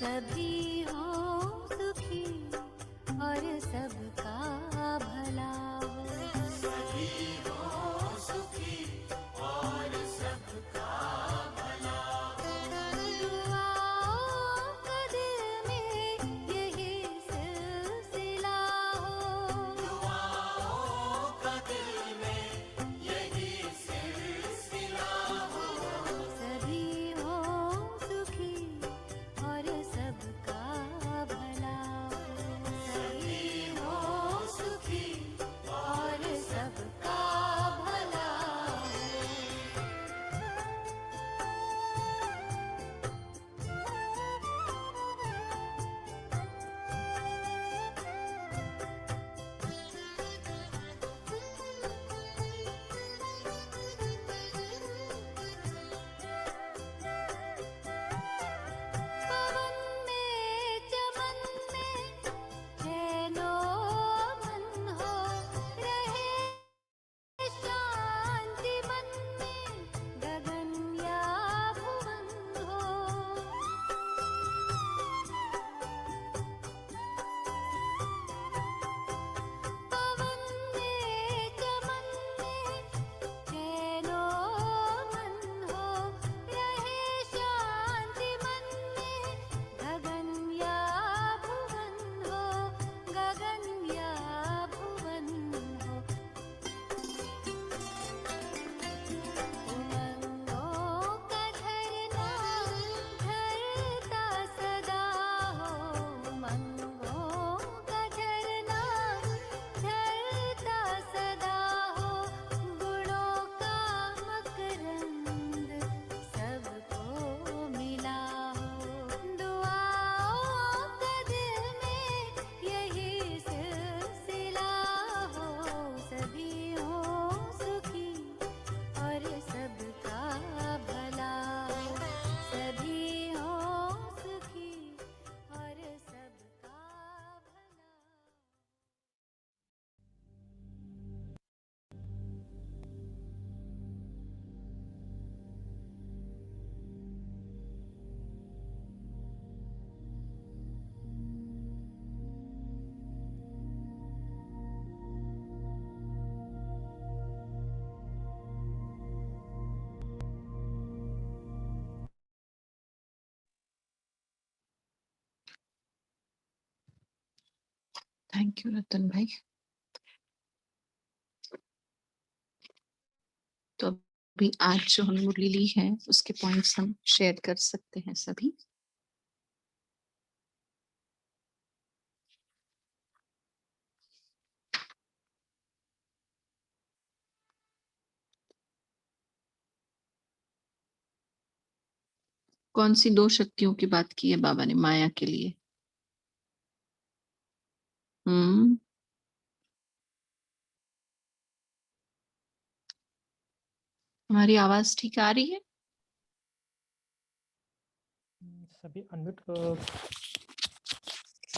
सभी हो सुखी और सबका भला हो। सभी हो सुखी और सबका भला हो। दुआओं का दिल में यही सिलसिला हो। दुआओं का दिल में यही सिलसिला हो। सभी हो सुखी और सबका भला हो। सभी हो सुखी और सबका भला हो। पवन में चमन में चैनो मन हो। रहे शांति मन में गगन या भुवन हो। पवन में चमन में चैनो मन हो। रहे शांति मन में गगन या भुवन हो। गगन या भुवन हो। उमंगों का झरना झरता सदा हो। उमंगों का झरना झरता सदा हो। गुणों का मकरंद सबको मिला हो। दुआओं का दिल में यही सिलसिला हो। सभी हो सुखी और सबका भला हो। सभी हो सुखी और सबका भला। थैंक यू रतन भाई। तो अभी आज जो हम मुरली ली है उसके पॉइंट्स हम शेयर कर सकते हैं सभी। कौन सी दो शक्तियों की बात की है बाबा ने माया के लिए? हमारी आवाज ठीक आ रही है? सभी अनम्यूट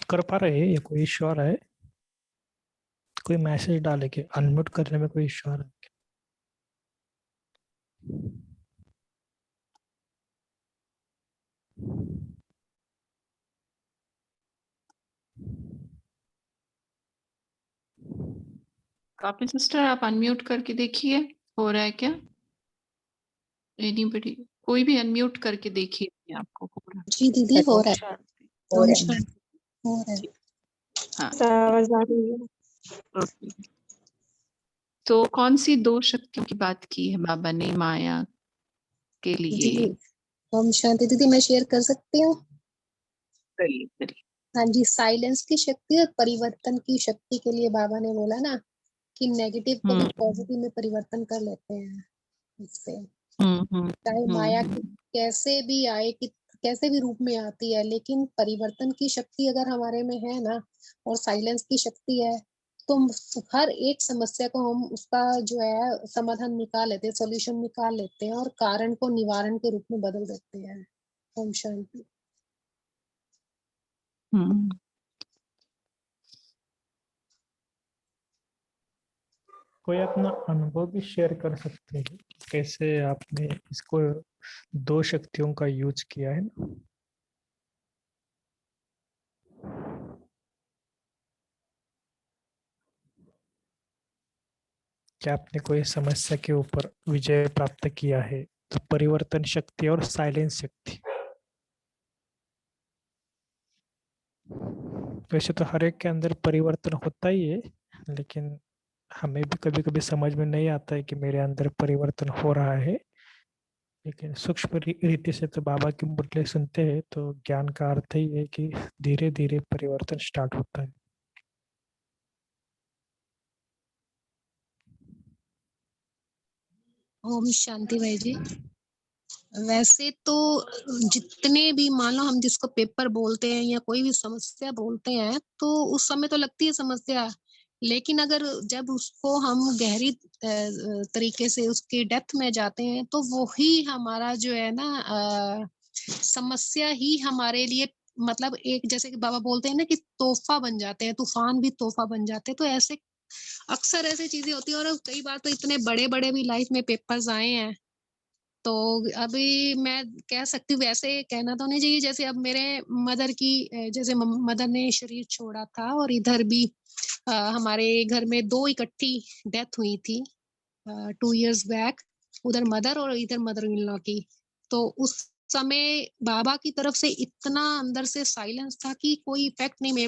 कर पा रहे हैं या कोई इश्यू आ रहा है? कोई मैसेज डाले कि अनम्यूट करने में कोई इश्यू आ रहा है? कॉपी सिस्टर आप अनम्यूट करके देखिए हो रहा है क्या? एनीबॉडी कोई भी अनम्यूट करके देखिए आपको हो रहा जी दीदी हो रहा है। है। हो रहा है। हाँ आवाज आ रही है। ओके। तो कौन सी दो शक्तियों की बात की है बाबा ने माया के लिए? जी ओम शांति दीदी, मैं शेयर कर सकती हूँ? करिए करिए। हाँ जी, साइलेंस की शक्ति और परिवर्तन की शक्ति के लिए बाबा ने बोला ना कि नेगेटिव को भी पॉजिटिव में परिवर्तन कर लेते हैं इससे। चाहे माया कैसे भी आए, कि कैसे भी रूप में आती है, लेकिन परिवर्तन की शक्ति अगर हमारे में है ना, और साइलेंस की शक्ति है, तो हर एक समस्या को हम उसका जो है समाधान निकाल लेते हैं, सॉल्यूशन निकाल लेते हैं और कारण को निवारण के रूप में बदल देते हैं। ओम शांति। कोई अपना अनुभव भी शेयर कर सकते हैं कैसे आपने इसको दो शक्तियों का यूज किया है ना? कि आपने कोई समस्या के ऊपर विजय प्राप्त किया है, तो परिवर्तन शक्ति और साइलेंस शक्ति। वैसे तो हर एक के अंदर परिवर्तन होता ही है, लेकिन हमें भी कभी कभी समझ में नहीं आता है कि मेरे अंदर परिवर्तन हो रहा है। लेकिन सूक्ष्म रीति से तो बाबा की मुरली सुनते हैं तो ज्ञान का अर्थ ही है कि धीरे धीरे परिवर्तन स्टार्ट होता है। ओम शांति भाई जी। वैसे तो जितने भी मान लो हम जिसको पेपर बोलते हैं या कोई भी समस्या बोलते हैं तो उस समय तो लगती है समस्या, लेकिन अगर जब उसको हम गहरी तरीके से उसके डेप्थ में जाते हैं तो वही हमारा जो है ना समस्या ही हमारे लिए मतलब एक जैसे कि बाबा बोलते हैं ना कि तोहफा बन जाते हैं, तूफान भी तोहफा बन जाते हैं। तो ऐसे अक्सर ऐसी चीजें होती है और कई बार तो इतने बड़े बड़े भी लाइफ में पेपर्स आए हैं। तो अभी मैं कह सकती हूँ वैसे कहना तो नहीं चाहिए, जैसे अब मेरे मदर की जैसे मदर ने शरीर छोड़ा था और इधर भी हमारे घर में 2 इकट्ठी डेथ हुई थी 2 इयर्स बैक, उधर मदर और इधर मदर इन लॉ की। तो उस समय बाबा की तरफ से इतना अंदर से साइलेंस था कि कोई इफेक्ट नहीं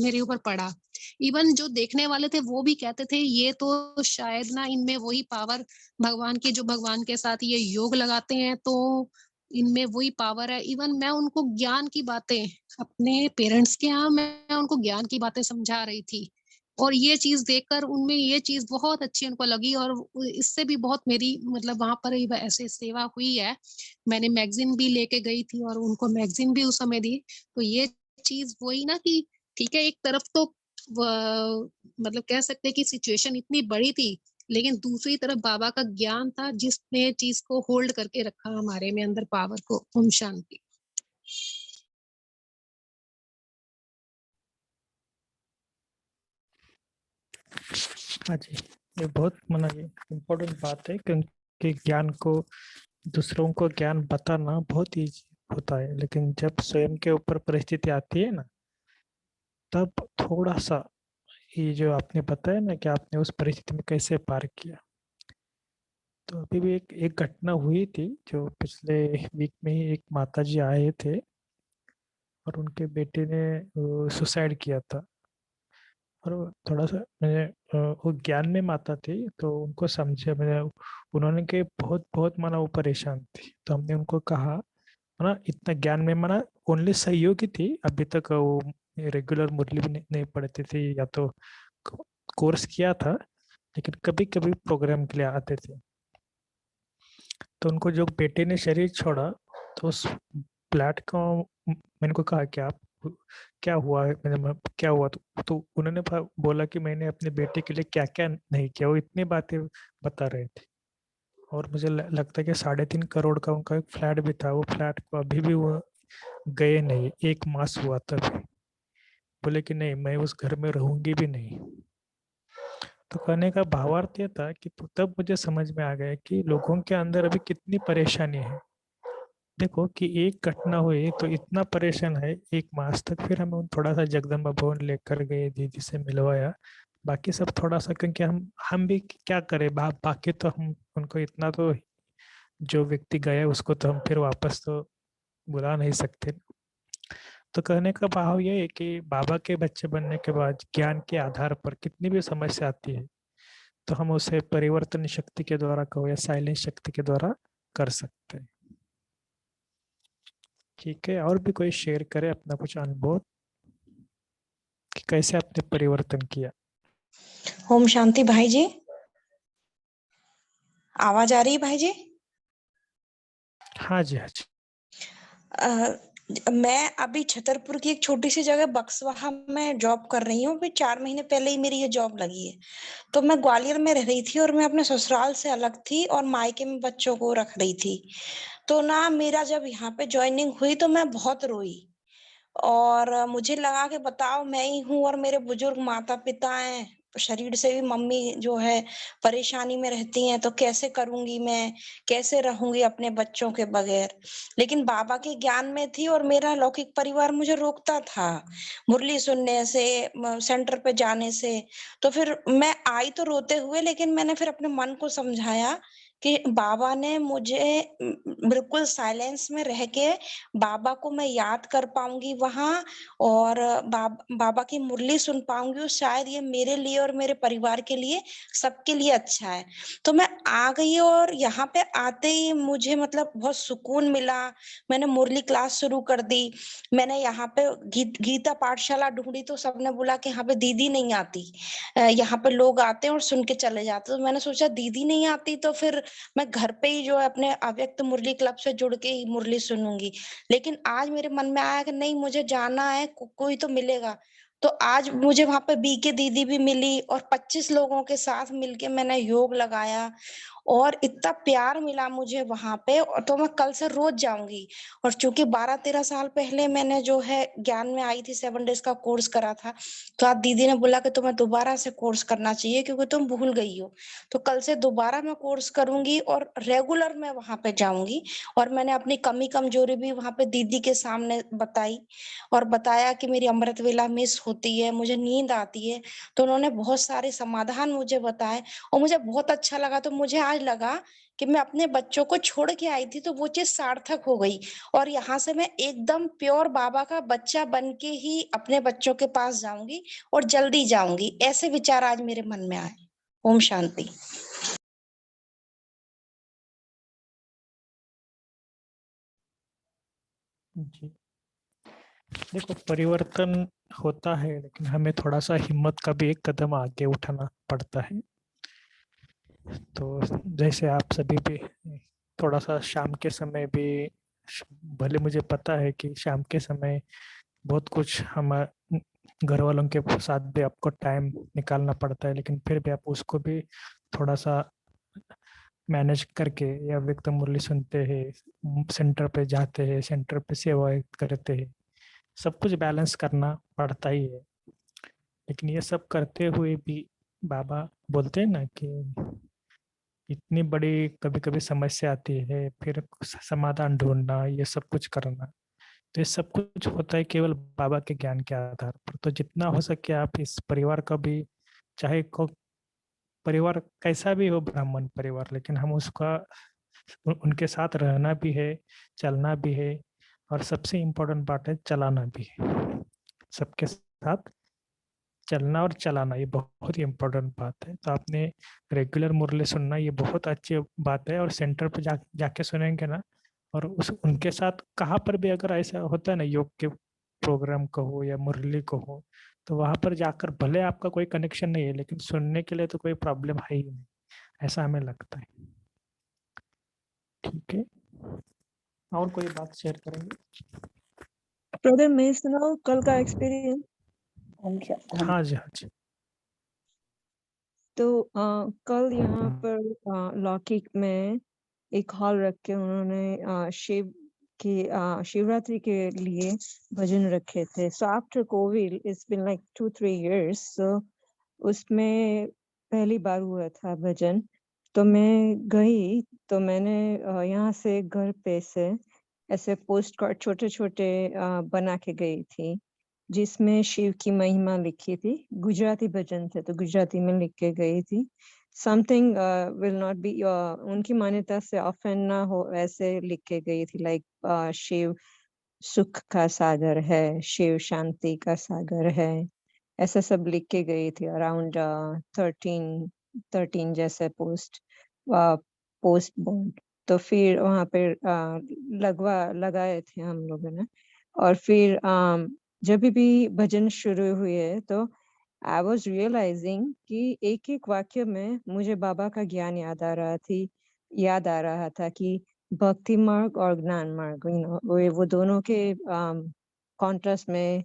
मेरे ऊपर पड़ा। इवन जो देखने वाले थे वो भी कहते थे ये तो शायद ना इनमें वही पावर भगवान की, जो भगवान के साथ ये योग लगाते हैं तो इनमें वही पावर है। इवन मैं उनको ज्ञान की बातें अपने पेरेंट्स के यहाँ मैं उनको ज्ञान की बातें समझा रही थी और ये चीज देखकर उनमें ये चीज बहुत अच्छी उनको लगी और इससे भी बहुत मेरी मतलब वहां पर ऐसे सेवा हुई है। मैंने मैगजीन भी लेके गई थी और उनको मैगजीन भी उस समय दी। तो ये चीज वही ना कि ठीक है, एक तरफ तो मतलब कह सकते हैं कि सिचुएशन इतनी बड़ी थी, लेकिन दूसरी तरफ बाबा का ज्ञान था जिसने चीज को होल्ड करके रखा हमारे में अंदर पावर को। ओम शांति। हाँ जी, ये बहुत ये इम्पोर्टेंट बात है क्योंकि ज्ञान को दूसरों को ज्ञान बताना बहुत ईजी होता है, लेकिन जब स्वयं के ऊपर परिस्थिति आती है ना, तब थोड़ा सा ये जो आपने बताया ना कि आपने उस परिस्थिति में कैसे पार किया। तो अभी भी एक घटना हुई थी जो पिछले वीक में ही एक माता जी आए थे और उनके बेटे ने सुसाइड किया था। और वो थोड़ा सा वो ज्ञान में माता थी तो उनको समझे उन्होंने के बहुत बहुत वो परेशान थी। तो हमने उनको कहा इतना ज्ञान में ओनली सहयोगी थी, अभी तक वो रेगुलर मुरली भी नहीं पढ़ती थी या तो कोर्स किया था, लेकिन कभी कभी प्रोग्राम के लिए आते थे। तो उनको जो बेटे ने शरीर छोड़ा तो उस फ्लैट को मैंने को कहा कि आप क्या हुआ है, क्या हुआ, तो उन्होंने बोला कि मैंने अपने बेटे के लिए क्या क्या नहीं किया। वो इतनी बातें बता रहे थे और मुझे लगता है कि 3.5 करोड़ का उनका एक फ्लैट भी था। वो फ्लैट को अभी भी वो गए नहीं, 1 मास हुआ तब बोले कि नहीं मैं उस घर में रहूंगी भी नहीं। तो कहने का भावार्थ ये था कि तब मुझे समझ में आ गया कि लोगों के अंदर अभी कितनी परेशानी है। देखो कि एक घटना हुई तो इतना परेशान है 1 मास तक, फिर हम थोड़ा सा जगदम्बा भवन लेकर गए, दीदी से मिलवाया, बाकी सब थोड़ा सा क्योंकि हम भी क्या करें, बाकी तो हम उनको इतना तो जो व्यक्ति गए उसको तो हम फिर वापस तो बुला नहीं सकते। तो कहने का भाव ये है कि बाबा के बच्चे बनने के बाद ज्ञान के आधार पर कितनी भी समस्या आती है तो हम उसे परिवर्तन शक्ति के द्वारा कहो या साइलेंस शक्ति के द्वारा कर सकते हैं। ठीक है, और भी कोई शेयर करे अपना कुछ अनुभव कि कैसे आपने परिवर्तन किया। ओम शांति भाई जी, आवाज आ रही है भाई जी? हाँ जी, हाँ जी। मैं अभी छतरपुर की एक छोटी सी जगह बक्सवाहा में जॉब कर रही हूँ। अभी 4 महीने पहले ही मेरी ये जॉब लगी है। तो मैं ग्वालियर में रह रही थी और मैं अपने ससुराल से अलग थी और मायके में बच्चों को रख रही थी। तो ना मेरा जब यहाँ पे ज्वाइनिंग हुई तो मैं बहुत रोई और मुझे लगा कि बताओ मैं ही हूँ और मेरे बुजुर्ग माता पिता हैं शरीर से भी मम्मी जो है परेशानी में रहती हैं, तो कैसे करूंगी मैं, कैसे रहूंगी अपने बच्चों के बगैर। लेकिन बाबा के ज्ञान में थी और मेरा लौकिक परिवार मुझे रोकता था मुरली सुनने से, सेंटर पे जाने से। तो फिर मैं आई तो रोते हुए, लेकिन मैंने फिर अपने मन को समझाया कि बाबा ने मुझे बिल्कुल साइलेंस में रह के बाबा को मैं याद कर पाऊंगी वहां, और बाबा की मुरली सुन पाऊंगी, और शायद ये मेरे लिए और मेरे परिवार के लिए, सबके लिए अच्छा है। तो मैं आ गई और यहाँ पे आते ही मुझे मतलब बहुत सुकून मिला। मैंने मुरली क्लास शुरू कर दी। मैंने यहाँ पे गीता पाठशाला ढूंढी, तो सबने बोला कि यहाँ पे दीदी नहीं आती, यहाँ पे लोग आते हैं और सुन के चले जाते। तो मैंने सोचा दीदी नहीं आती तो फिर मैं घर पे ही जो है अपने अव्यक्त मुरली क्लब से जुड़ के ही मुरली सुनूंगी। लेकिन आज मेरे मन में आया कि नहीं, मुझे जाना है, कोई तो मिलेगा। तो आज मुझे वहां पे बीके दीदी भी मिली, और 25 लोगों के साथ मिलके मैंने योग लगाया, और इतना प्यार मिला मुझे वहां पे। और तो मैं कल से रोज जाऊंगी। और चूंकि 12-13 साल पहले मैंने जो है ज्ञान में आई थी, 7 डेज का कोर्स करा था, तो आज दीदी ने बोला कि तुम्हें दोबारा से कोर्स करना चाहिए क्योंकि तुम भूल गई हो। तो कल से दोबारा मैं कोर्स करूंगी और रेगुलर मैं वहां पे जाऊंगी। और मैंने अपनी कमी कमजोरी भी वहां पे दीदी के सामने बताई, और बताया कि मेरी अमृत वेला मिस होती है, मुझे नींद आती है। तो उन्होंने बहुत सारे समाधान मुझे बताए, और मुझे बहुत अच्छा लगा। तो मुझे आज लगा कि मैं अपने बच्चों को छोड़ के आई थी तो वो चीज सार्थक हो गई, और यहाँ से मैं एकदम प्योर बाबा का बच्चा बन के ही अपने बच्चों के पास जाऊंगी, और जल्दी जाऊंगी। ऐसे विचार आज मेरे मन में आए। ओम शांति। जी, देखो परिवर्तन होता है, लेकिन हमें थोड़ा सा हिम्मत का भी एक कदम आगे उठाना पड़ता है। तो जैसे आप सभी भी थोड़ा सा शाम के समय भी, भले मुझे पता है कि शाम के समय बहुत कुछ हम घर वालों के साथ भी आपको टाइम निकालना पड़ता है, लेकिन फिर भी आप उसको भी थोड़ा सा मैनेज करके या व्यक्त मुरली सुनते हैं, सेंटर पे जाते हैं, सेंटर पे सेवा करते हैं, सब कुछ बैलेंस करना पड़ता ही है। लेकिन ये सब करते हुए भी बाबा बोलते हैं ना कि इतनी बड़ी कभी कभी समस्या आती है, फिर समाधान ढूंढना, ये सब कुछ करना, तो ये सब कुछ होता है केवल बाबा के ज्ञान के आधार पर। तो जितना हो सके आप इस परिवार का भी, चाहे को परिवार कैसा भी हो, ब्राह्मण परिवार, लेकिन हम उसका उनके साथ रहना भी है, चलना भी है, और सबसे इम्पोर्टेंट बात है चलाना भी है। सबके साथ चलना और चलाना, ये बहुत ही इम्पोर्टेंट बात है। तो आपने रेगुलर मुरली सुनना, ये बहुत अच्छी बात है। और सेंटर पे जाके सुनेंगे ना, और उस उनके साथ कहाँ पर भी अगर ऐसा होता है ना, योग के प्रोग्राम को हो या मुरली को हो, तो वहां पर जाकर भले आपका कोई कनेक्शन नहीं है, लेकिन सुनने के लिए तो कोई प्रॉब्लम है ही नहीं, ऐसा हमें लगता है। ठीक है, और कोई बात शेयर करेंगे? ब्रदर मैं सुनाऊं कल का एक्सपीरियंस। हाँ जी, हाँ जी। तो कल यहाँ पर लौकिक में एक हॉल रख के उन्होंने शिवरात्रि के लिए भजन रखे थे। So after COVID it's been like 2-3 years, so उसमें पहली बार हुआ था भजन। तो मैं गई, तो मैंने यहाँ से घर पे से ऐसे पोस्ट कार्ड छोटे छोटे बना के गई थी, जिसमें शिव की महिमा लिखी थी। गुजराती भजन थे तो गुजराती में लिख के गई थी। समथिंग विल नॉट बी, उनकी मान्यता से ऑफेंड ना हो ऐसे लिख के गई थी। लाइक शिव सुख का सागर है, शिव शांति का सागर है, ऐसा सब लिख के गई थी। अराउंड 13 जैसे पोस्ट बोर्ड। तो फिर वहां पे लगाए थे हम लोगों ने। और फिर जब भी भजन शुरू हुए तो आई वॉज रियलाइजिंग कि एक एक वाक्य में मुझे बाबा का ज्ञान याद आ रहा था कि भक्ति मार्ग और ज्ञान मार्ग, वो दोनों के कॉन्ट्रास्ट में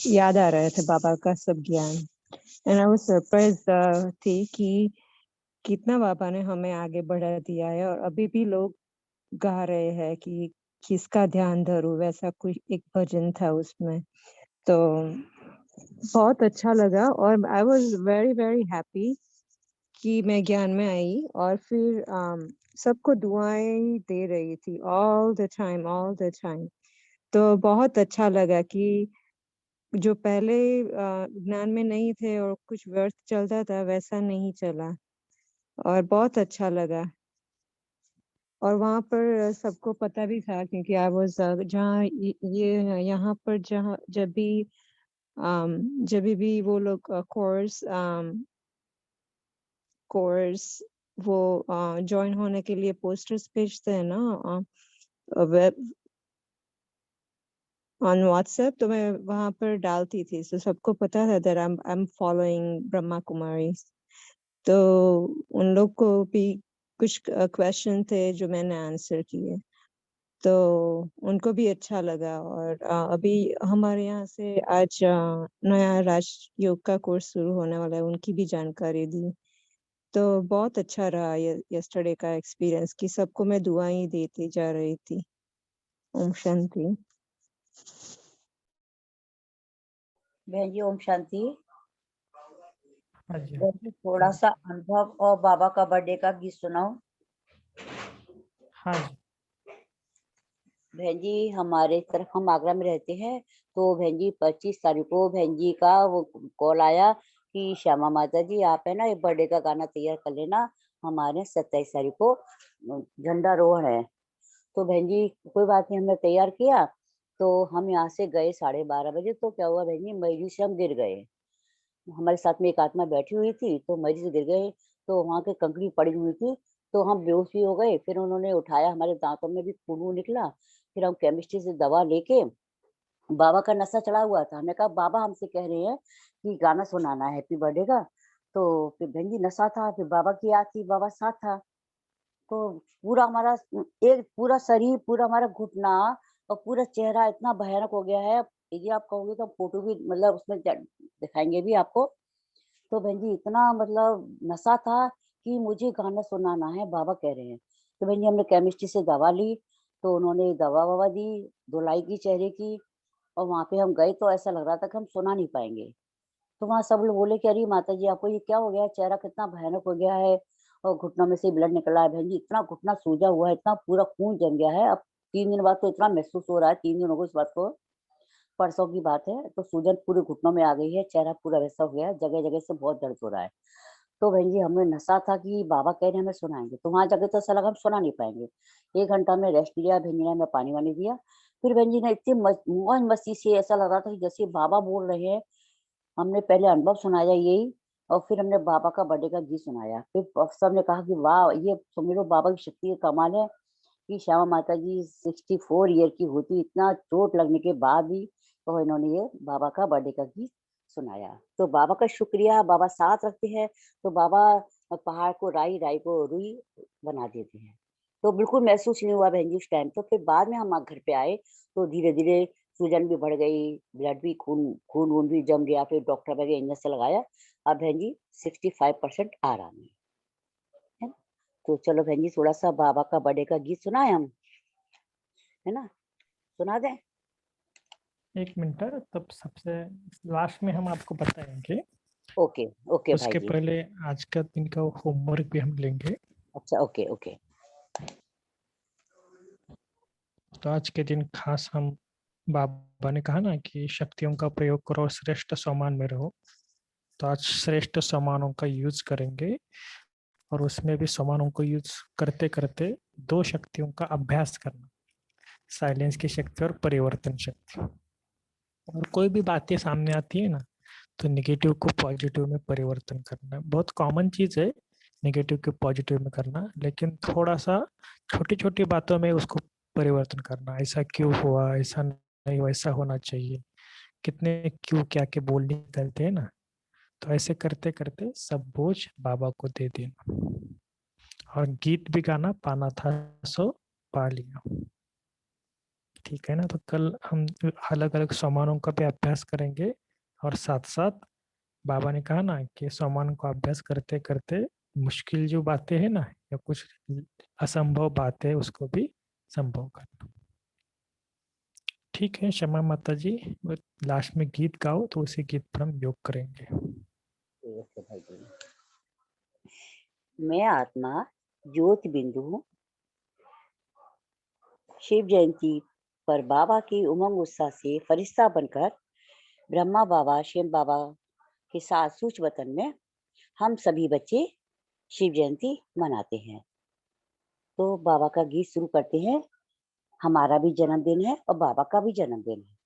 याद आ रहे थे बाबा का सब ज्ञान। एंड आई वाज सरप्राइज थी कि कितना बाबा ने हमें आगे बढ़ा दिया है। और अभी भी लोग गा रहे हैं कि किसका ध्यान धरूं, वैसा कोई एक भजन था उसमें। तो बहुत अच्छा लगा और I was very very happy कि मैं ज्ञान में आई और फिर सबको दुआएं दे रही थी ऑल द टाइम। तो बहुत अच्छा लगा कि जो पहले ज्ञान में नहीं थे और कुछ व्यर्थ चलता था वैसा नहीं चला और बहुत अच्छा लगा। और वहाँ पर सबको पता भी था क्योंकि आई वाज जहाँ ये यहाँ पर जहाँ जब भी वो लोग कोर्स वो ज्वाइन होने के लिए पोस्टर्स भेजते हैं ना वेब ऑन व्हाट्सएप, तो मैं वहाँ पर डालती थी, तो सबको पता था that I am following Brahma Kumari. तो उन लोग को भी कुछ क्वेश्चन थे जो मैंने आंसर किए, तो उनको भी अच्छा लगा। और अभी हमारे यहाँ से आज नया राजयोग का कोर्स शुरू होने वाला है, उनकी भी जानकारी दी। तो बहुत अच्छा रहा यस्टरडे का एक्सपीरियंस कि सबको मैं दुआएं देती जा रही थी। ओम शांति। बहन जी ओम शांति। हाँ जी। बहन जी थोड़ा सा अनुभव और बाबा का बर्थडे का गीत सुनाओ। हाँ जी। बहन जी हमारे तरफ, हम आगरा में रहते हैं, तो बहन जी 25 तारीख को बहन जी का वो कॉल आया कि श्यामा माता जी आप है ना एक बर्थडे का गाना तैयार कर लेना, हमारे 27 तारीख को झंडारोहण है। तो बहन जी कोई बात नहीं, हमने तैयार किया। तो हम यहाँ से गए 12:30 बजे। तो क्या हुआ बहन जी, मयूरी से हम गिर गए। हमारे साथ में एक आत्मा बैठी हुई थी, तो मरीज से गिर गए, तो वहां के कंकड़ी पड़ी हुई थी, तो हम बेहोश भी हो गए। फिर उन्होंने उठाया, हमारे दांतों में भी खून वून निकला। फिर हम केमिस्ट्री से दवा लेके, बाबा का नशा चढ़ा हुआ था, हमने कहा बाबा हमसे कह रहे हैं कि गाना सुनाना है हैप्पी बर्थडे का। तो फिर बहन जी नशा था, फिर बाबा की याद थी, बाबा साथ था। तो पूरा हमारा एक पूरा शरीर, पूरा हमारा घुटना और पूरा चेहरा इतना भयानक हो गया है। यदि आप कहोगे तो फोटो भी मतलब उसमें दिखाएंगे भी आपको। तो बहन जी इतना मतलब नशा था कि मुझे गाना सुनाना है, बाबा कह रहे हैं। तो बहन जी हमने केमिस्ट्री से दवा ली, तो उन्होंने दवा ववा दी, धुलाई की चेहरे की। और वहां पे हम गए तो ऐसा लग रहा था कि हम सुना नहीं पाएंगे। तो वहाँ सब लोग बोले कि अरे माता जी आपको ये क्या हो गया, चेहरा कितना भयानक हो गया है और घुटनों में से ब्लड निकला है। बहन जी इतना घुटना सूजा हुआ है, इतना पूरा खून जम गया है। अब 3 दिन बाद तो इतना महसूस हो रहा है, 3 दिन हो गए इस बात को, परसों की बात है। तो सूजन पूरे घुटनों में आ गई है, चेहरा पूरा वैसा हो गया है, जगह जगह से बहुत दर्द हो रहा है। तो बहन जी हमें नशा था कि बाबा कह रहे हैं हमें सुनाएंगे, तो वहां जाके तो ऐसा लगा हम सुना नहीं पाएंगे। 1 घंटा हमने रेस्ट लिया, बहन जी ने हमें पानी वानी दिया। फिर बहन जी ने इतनी मौज मस्ती से, ऐसा लग रहा था कि जैसे बाबा बोल रहे हैं। हमने पहले अनुभव सुनाया यही, और फिर हमने बाबा का बर्थडे का गीत सुनाया। फिर सब ने कहा कि वाह ये समझो बाबा की शक्ति का कमाल है कि श्यामा माता जी 64 ईयर की होती, इतना चोट लगने के बाद भी तो इन्होंने ये बाबा का बर्थडे का गीत सुनाया। तो बाबा का शुक्रिया, बाबा साथ रखते हैं। तो बाबा पहाड़ को राई, राई को रुई बना देते हैं। तो बिल्कुल महसूस नहीं हुआ बहन जी उस टाइम। तो फिर बाद में हम घर पे आए, तो धीरे धीरे सूजन भी बढ़ गई, ब्लड भी खून खून वून भी जम गया। फिर डॉक्टर वगैरह इंजेक्शन लगाया। अब बहन जी 65% आराम है। तो चलो बहन जी थोड़ा सा बाबा का बर्थडे का गीत सुनाए हम, है ना, सुना दें। 1 मिनट, तब सबसे लास्ट में हम आपको बताएंगे। ओके ओके भाई उसके जी। पहले आज का दिन का होमवर्क भी हम लेंगे। अच्छा ओके ओके। तो आज के दिन खास हम, बाबा ने कहा ना कि शक्तियों का प्रयोग करो और श्रेष्ठ सम्मान में रहो, तो आज श्रेष्ठ सम्मानों का यूज करेंगे। और उसमें भी सम्मानों को यूज करते करते 2 शक्तियों का अभ्यास करना, साइलेंस की शक्ति और परिवर्तन शक्ति। और कोई भी बातें सामने आती है ना, तो नेगेटिव को पॉजिटिव में परिवर्तन करना बहुत कॉमन चीज है, नेगेटिव को पॉजिटिव में करना। लेकिन थोड़ा सा छोटी छोटी बातों में उसको परिवर्तन करना, ऐसा क्यों हुआ, ऐसा नहीं वैसा होना चाहिए, कितने क्यों क्या के बोल निकलते हैं ना। तो ऐसे करते करते सब बोझ बाबा को दे देना। और गीत भी गाना, पाना था सो पा लिया। ठीक है ना। तो कल हम अलग अलग सामानों का भी अभ्यास करेंगे। और साथ साथ बाबा ने कहा ना कि सामान को अभ्यास करते करते मुश्किल जो बातें हैं ना, या कुछ असंभव बातें, उसको भी संभव करना। ठीक है क्षमा माता जी, वो लास्ट में गीत गाओ तो उसी गीत पर हम योग करेंगे। ठीक है भाई जी। मैं आत्मा ज्योति बिंदु हूँ। शिव जयंती पर बाबा की उमंग उत्साह से फरिश्ता बनकर ब्रह्मा बाबा शिव बाबा के साथ सूच वतन में हम सभी बच्चे शिव जयंती मनाते हैं। तो बाबा का गीत शुरू करते हैं। हमारा भी जन्मदिन है और बाबा का भी जन्मदिन है।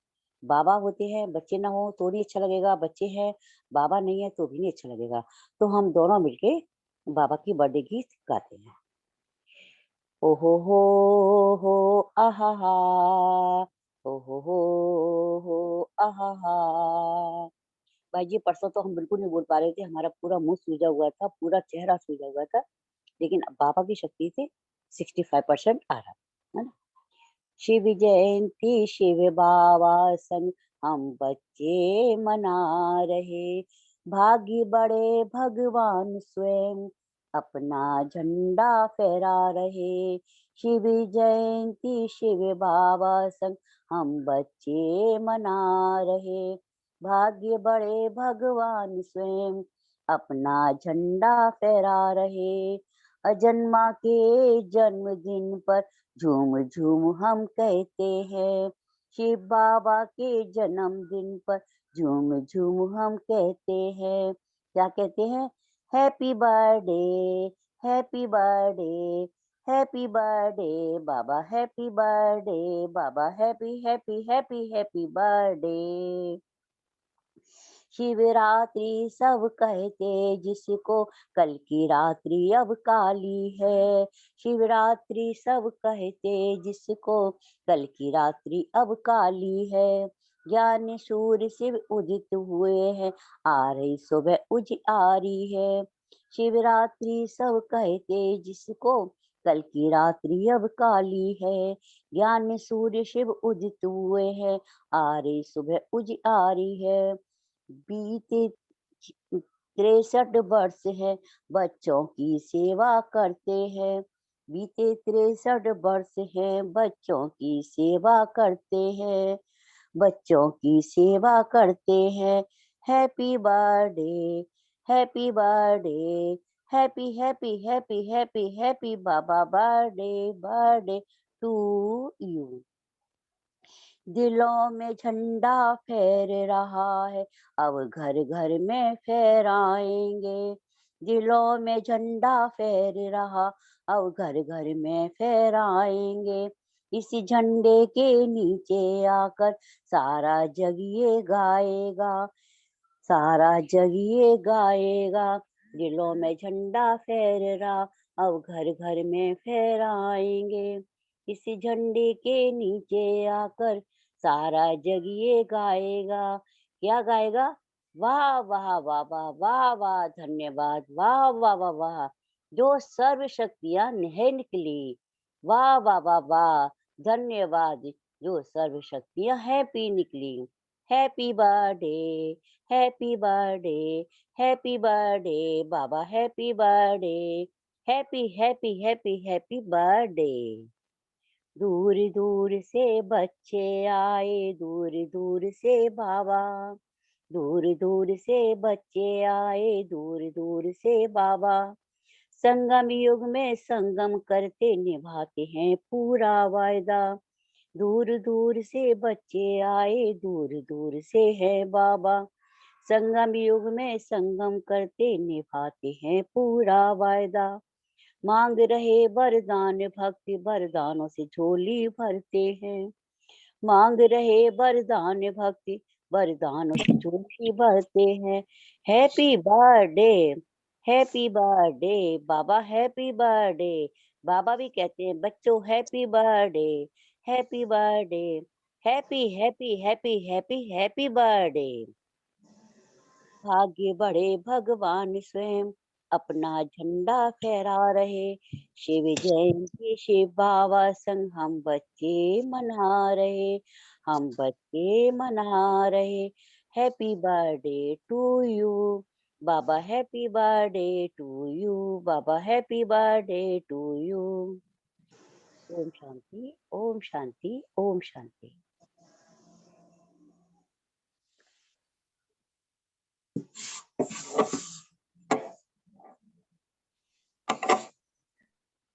बाबा होते हैं, बच्चे ना हो तो नहीं अच्छा लगेगा, बच्चे हैं बाबा नहीं है तो भी नहीं अच्छा लगेगा। तो हम दोनों मिलके बाबा की बर्थडे गीत गाते हैं। ओ हो आहा हा, ओ हो आहा हा। भाई जी परसों तो हम बिल्कुल नहीं बोल पा रहे थे, हमारा पूरा मुंह सूजा हुआ था, पूरा चेहरा सूजा हुआ था, लेकिन बाबा की शक्ति से 65% आ रहा है ना। शिव जयंती शिव बाबा संग हम बच्चे मना रहे, भाग्य बड़े भगवान स्वयं अपना झंडा फहरा रहे। शिव जयंती शिव बाबा संग हम बच्चे मना रहे, भाग्य बड़े भगवान स्वयं अपना झंडा फहरा रहे। अजन्मा के जन्मदिन पर झूम झूम हम कहते हैं, शिव बाबा के जन्मदिन पर झूम झूम हम कहते हैं। क्या कहते हैं? Happy birthday, happy birthday, happy birthday Baba, happy birthday Baba, happy happy happy happy birthday. Shivratri सब कहते जिसको, कल की रात्रि अब काली है। शिवरात्रि सब कहते जिसको, कल की रात्रि अब काली है। ज्ञान सूर्य शिव उदित हुए हैं, आ रही सुबह उजियारी है। शिवरात्रि सब कहते जिसको, कल की रात्रि अब काली है। ज्ञान सूर्य शिव उदित हुए हैं, आ रही सुबह उजियारी है। बीते 63 वर्ष है बच्चों की सेवा करते हैं। बीते 63 वर्ष है बच्चों की सेवा करते हैं, बच्चों की सेवा करते हैं। Happy birthday, happy birthday, happy happy happy happy happy बाबा बर्थडे, बर्थडे टू यू। दिलों में झंडा फहर रहा है, अब घर घर में फहराएंगे। दिलों में झंडा फहर रहा, अब घर घर में फहराएंगे। इसी झंडे के नीचे आकर सारा जग ये गाएगा, सारा जग ये गाएगा। दिलों में झंडा फहर रहा, अब घर घर में फहराएंगे। इसी झंडे के नीचे आकर सारा जग ये गाएगा। क्या गाएगा? वाह वाह वाह वाह वाह वाह, धन्यवाद, वाह वाह वाह वाह, जो सर्व शक्तियां नह निकली। वाह वाह वाह वाह, धन्यवाद, जो सर्व शक्तियां हैप्पी निकली। Happy birthday, happy birthday, happy birthday Baba, happy birthday, happy happy happy happy birthday. दूर दूर से बच्चे आए, दूर दूर से बाबा, दूर दूर से बच्चे आए, दूर दूर से बाबा। संगम युग में संगम करते निभाते हैं पूरा वायदा। दूर दूर से बच्चे आए, दूर दूर से है बाबा। संगम युग में संगम करते निभाते हैं पूरा वायदा। मांग रहे वरदान भक्ति, वरदानों से झोली भरते हैं। मांग रहे वरदान भक्ति, वरदानों से झोली भरते हैं। Happy birthday, happy birthday Baba, happy birthday. बाबा भी कहते हैं बच्चों happy birthday, happy birthday, happy happy happy happy happy birthday. भाग्य बड़े भगवान स्वयं अपना झंडा फहरा रहे। शिव जयंती शिव बाबा संग हम बच्चे मना रहे, हम बच्चे मना रहे। हैप्पी बर्थडे टू यू बाबा, हैप्पी बर्थडे टू यू बाबा, हैप्पी बर्थडे टू यू। ओम शांति, ओम शांति, ओम शांति।